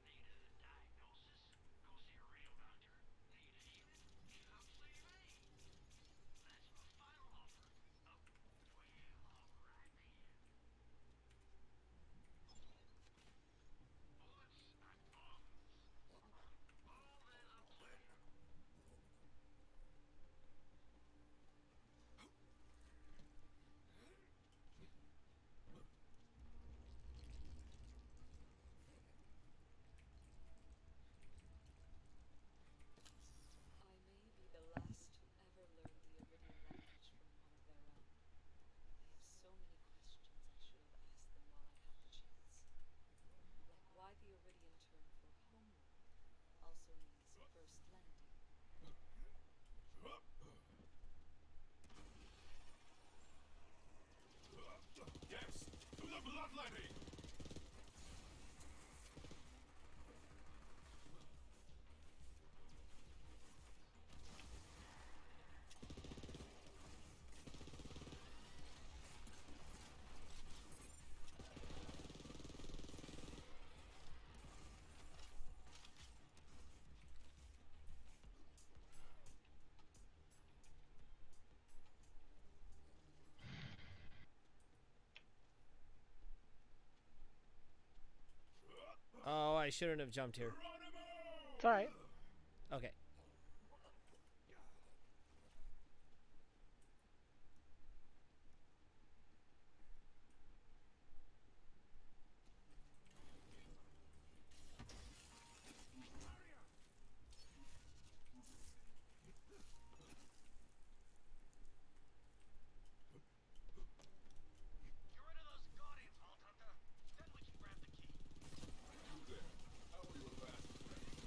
Need a diagnosis? Go see a real doctor. Need healing? Come see me. That's my final offer. Oh, well, alright then. Bullets and bombs. All there's a pleasure. I may be the last to ever learn the Iridian language from one of their own. I have so many questions I should have asked them while I had the chance. Like why the Iridian term for homeworld also means first landing. Yes, to the bloodletting! Oh, I shouldn't have jumped here. It's alright. Okay. Get rid of those Guardians, Vault Hunter. Then we can grab the key. You there. How are your last friends?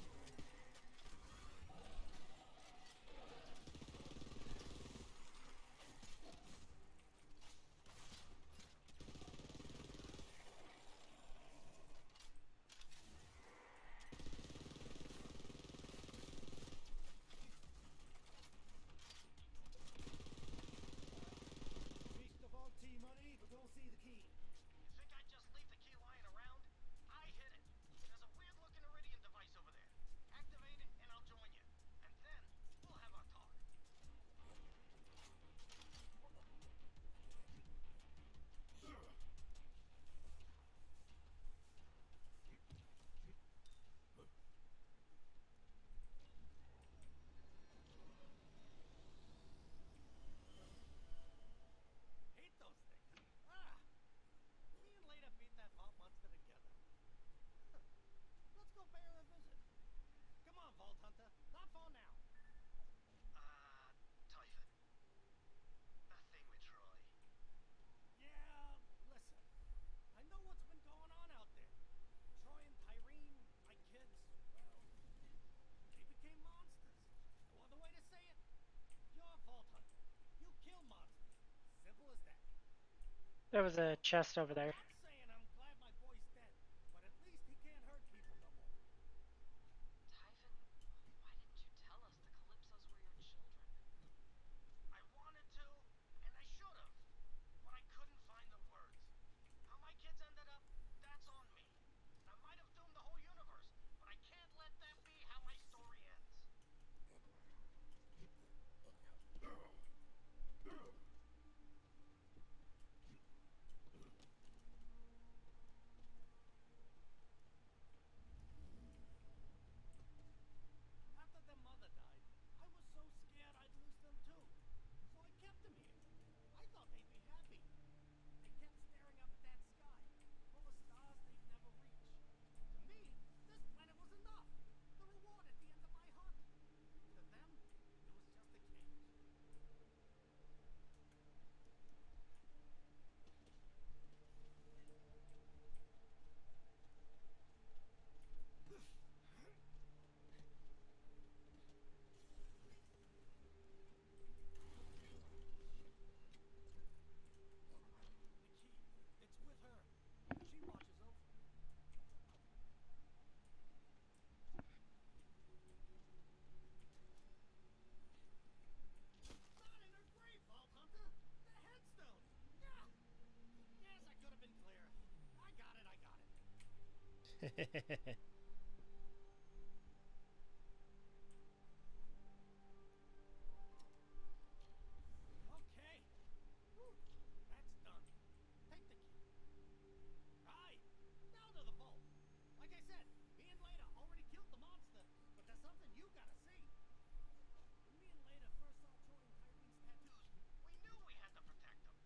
Reach the Vault T money, but don't see the key. You think I'd just leave the key lying around? I hid it. There's a weird-looking Iridian device over there. Activate it, and I'll join you. And then we'll have our talk. Hate those things. Me and Lena beat that vault monster together. Let's go pay her a visit. Come on, Vault Hunter. Not for now. Typhon. That thing with Troy. Yeah, listen. I know what's been going on out there. Troy and Tyrene, my kids, well, they became monsters. No other way to say it. You're a Vault Hunter. You kill monsters. Simple as that. There was a chest over there. Not saying I'm glad my boy's dead, but at least he can't hurt people no more. Typhon, why didn't you Okay. Whew, that's done. Take the key. Right. Now to the vault. Like I said, me and Leda already killed the monster, but there's something you gotta see. When me and Leda first saw Troy and Tyrene's tattoos, we knew we had to protect them.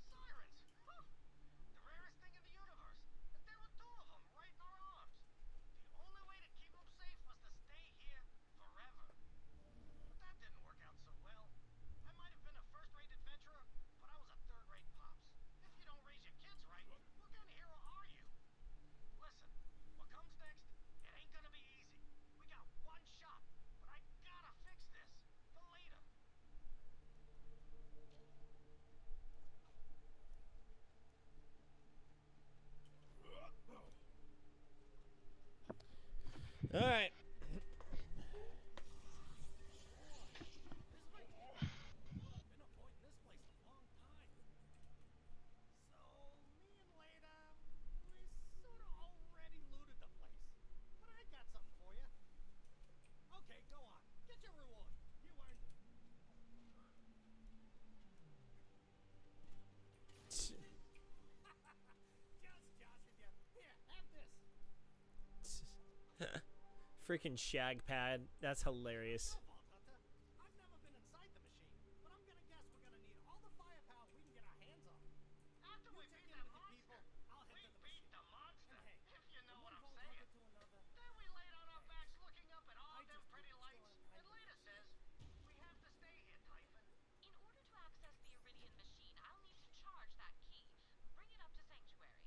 Sirens! Whew. The rarest thing in the universe. And there were two of them right in our arms. The only way to keep them safe was to stay here forever. But that didn't work out so well. I might have been a first-rate adventurer, but I was a third-rate pops. If you don't raise your kids right, what kind of hero are you? Listen, what comes next, it ain't gonna be easy. We got one shot, but I gotta fix this. For later. All right. Boy, been avoiding this place a long time. So, me and Leda, we sort of already looted the place. But I got something for you. Okay, go on. Get your reward. You earned it. Just joshing you. Here, have this. Freaking shag pad. That's hilarious. No, Vault Hunter. I've never been inside the machine, but I'm gonna guess we're gonna need all the firepower we can get our hands on. After we beat that monster, I'll head to the machine. The monster, and hey, if you know what I'm saying. To another, then we laid on our backs looking up at all them pretty lights, and Leda says, we have to stay here, Typhon. In order to access the Iridian machine, I'll need to charge that key. Bring it up to Sanctuary.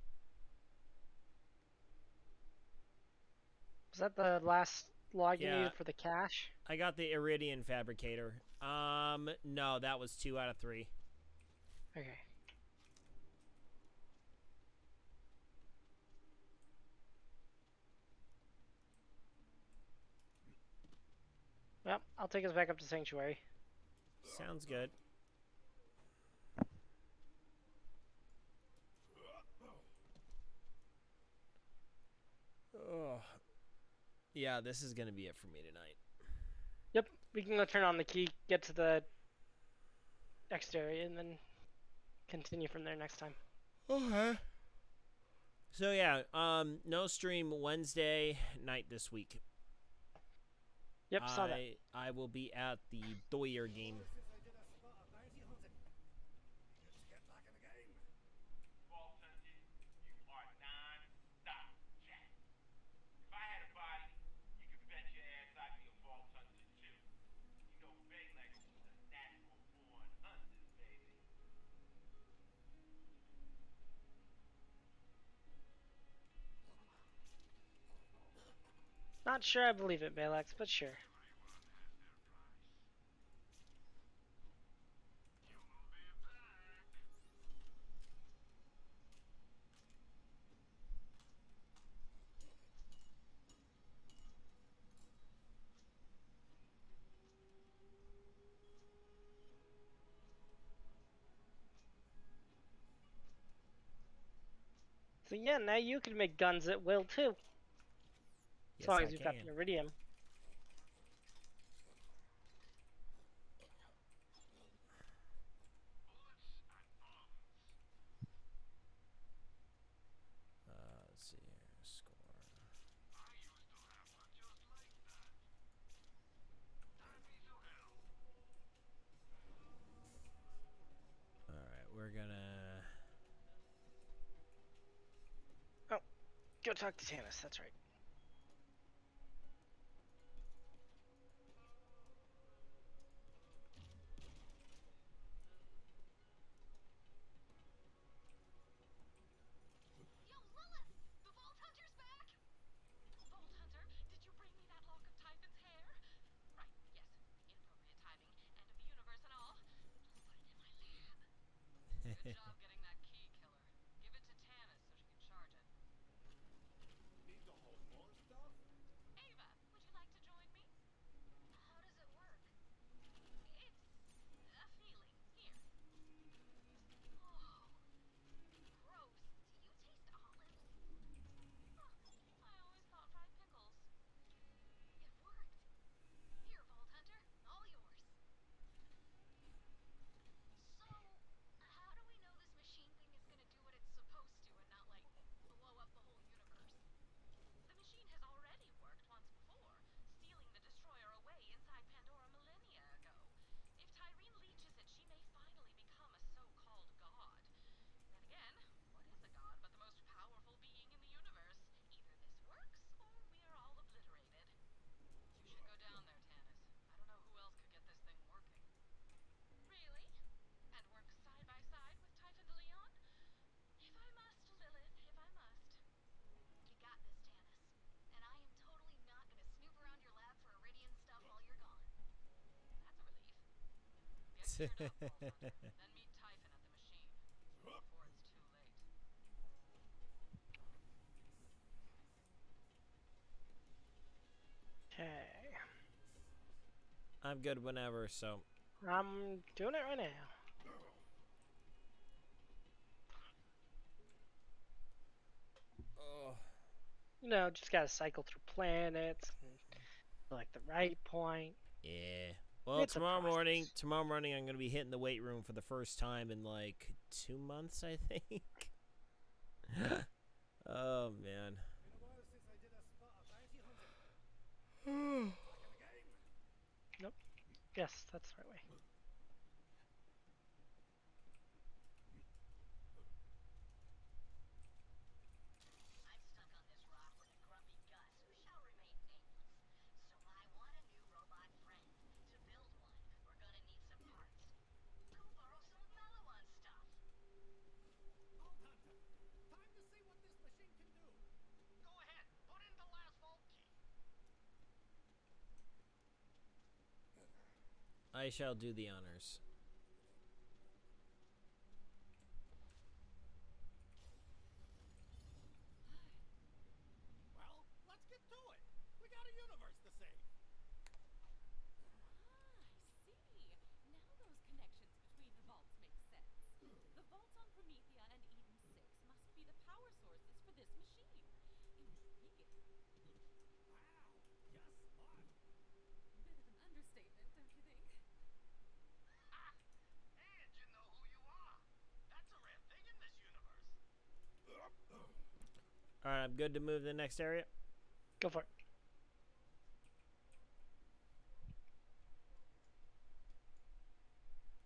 Was that the last log you Yeah. needed for the cache? I got the Iridian Fabricator. No, that was 2 out of 3. Okay. Well, I'll take us back up to Sanctuary. Sounds good. Oh. Yeah, this is gonna be it for me tonight. Yep, we can go turn on the key, get to the exterior, and then continue from there next time. Okay. So yeah, no stream Wednesday night this week. Yep, saw that. I will be at the Doyer game. Since I did a spot of bounty hunting. Let's get back in the game. Vault Hunter, you are non-stop, Jack. If I had a body, you could bet your ass I'd be a Vault Hunter too. You know, Baylex was a natural born hunter, baby. Not sure I believe it, Balex, but sure. So yeah, now you can make guns at will too. As Yes, long I as you've got can. the Iridium. Let's see here. Score. All right, we're gonna. Go talk to Tannis, that's right. Yo, Lilith! The Vault Hunter's back! Vault Hunter, did you bring me that lock of Typhon's hair? Right, yes. Inappropriate timing, end of the universe and all. Just put it in my lab. Good job getting that key, killer. Give it to Tannis so she can charge it. Need to hold more stuff? Ava, would you like to join me? How does it work? It's a feeling. Here. Oh, gross. Do you taste olives? Huh, I always Then meet Typhon at the machine. Before it's too late. Okay. I'm good whenever, so. I'm doing it right now. Oh. You know, just gotta cycle through planets and select the right point. Yeah. Well, It's a tomorrow morning, process. I'm gonna be hitting the weight room for the first time in like 2 months, I think. Oh man. Been a while since I did a spot of bounty hunting. Back in the game. Nope. Yes, that's the right way. I'm stuck on this rock with a grumpy Gus who shall remain nameless. So I want a new robot friend. To build one, we're gonna need some parts. Go borrow some of Malawan's stuff. Vault Hunter. Time to see what this machine can do. Go ahead, put in the last vault key. I shall do the honors. Well, let's get to it. We got a universe to save. I see. Now those connections between the vaults make sense. The vaults on Promethea and Eden 6 must be the power sources for this machine. Intriguing. Wow, you're smart. Bit of an understatement, don't you think? Ha! And you know who you are. That's a rare thing in this universe. Alright, I'm good to move to the next area. Go for it.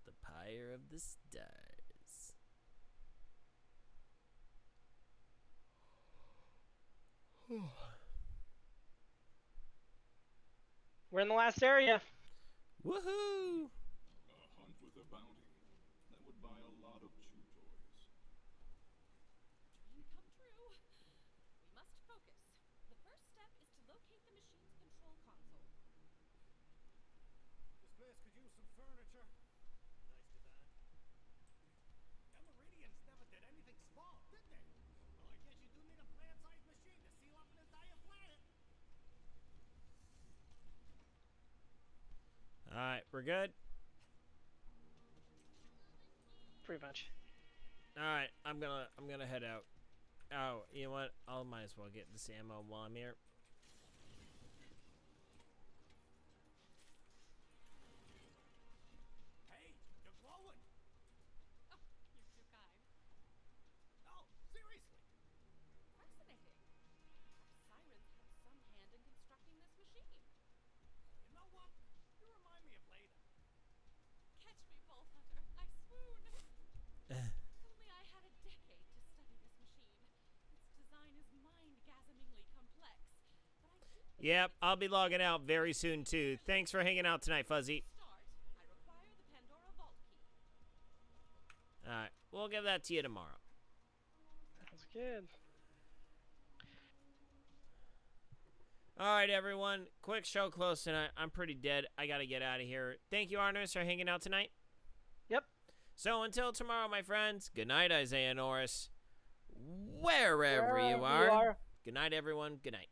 The Pyre of the Stars. We're in the last area. Woohoo! A hunt with a bounty. That would buy a lot of chew toys. Dream come true. We must focus. The first step is to locate the machine's control console. This place could use some furniture. Nice divan. Them Meridians never did anything small, did they? Well, I guess you do need a plant-sized machine to seal up an entire planet. Alright, we're good. Pretty much. Alright, I'm gonna head out. Oh, you know what? I might as well get this ammo while I'm here. Hey, you're glowing. Oh, you're too kind. No, seriously. Fascinating. Perhaps Sirens had some hand in constructing this machine. You know what? You remind me of Leda. Catch me, Vault Hunter. I swoon. If only I had a decade to study this machine. Its design is mind-gasmingly complex. But I do think Yep, it's I'll be logging out very soon too. Thanks for hanging out tonight, Fuzzy. start. I require the Pandora Vault key. Alright, we'll give that to you tomorrow. Sounds good. Alright, everyone. Quick show close tonight. I'm pretty dead. I gotta get out of here. Thank you, Artemis, for hanging out tonight. Yep. So until tomorrow, my friends, good night, Isaiah Norris. Wherever you Wherever are. Good night, everyone. Good night.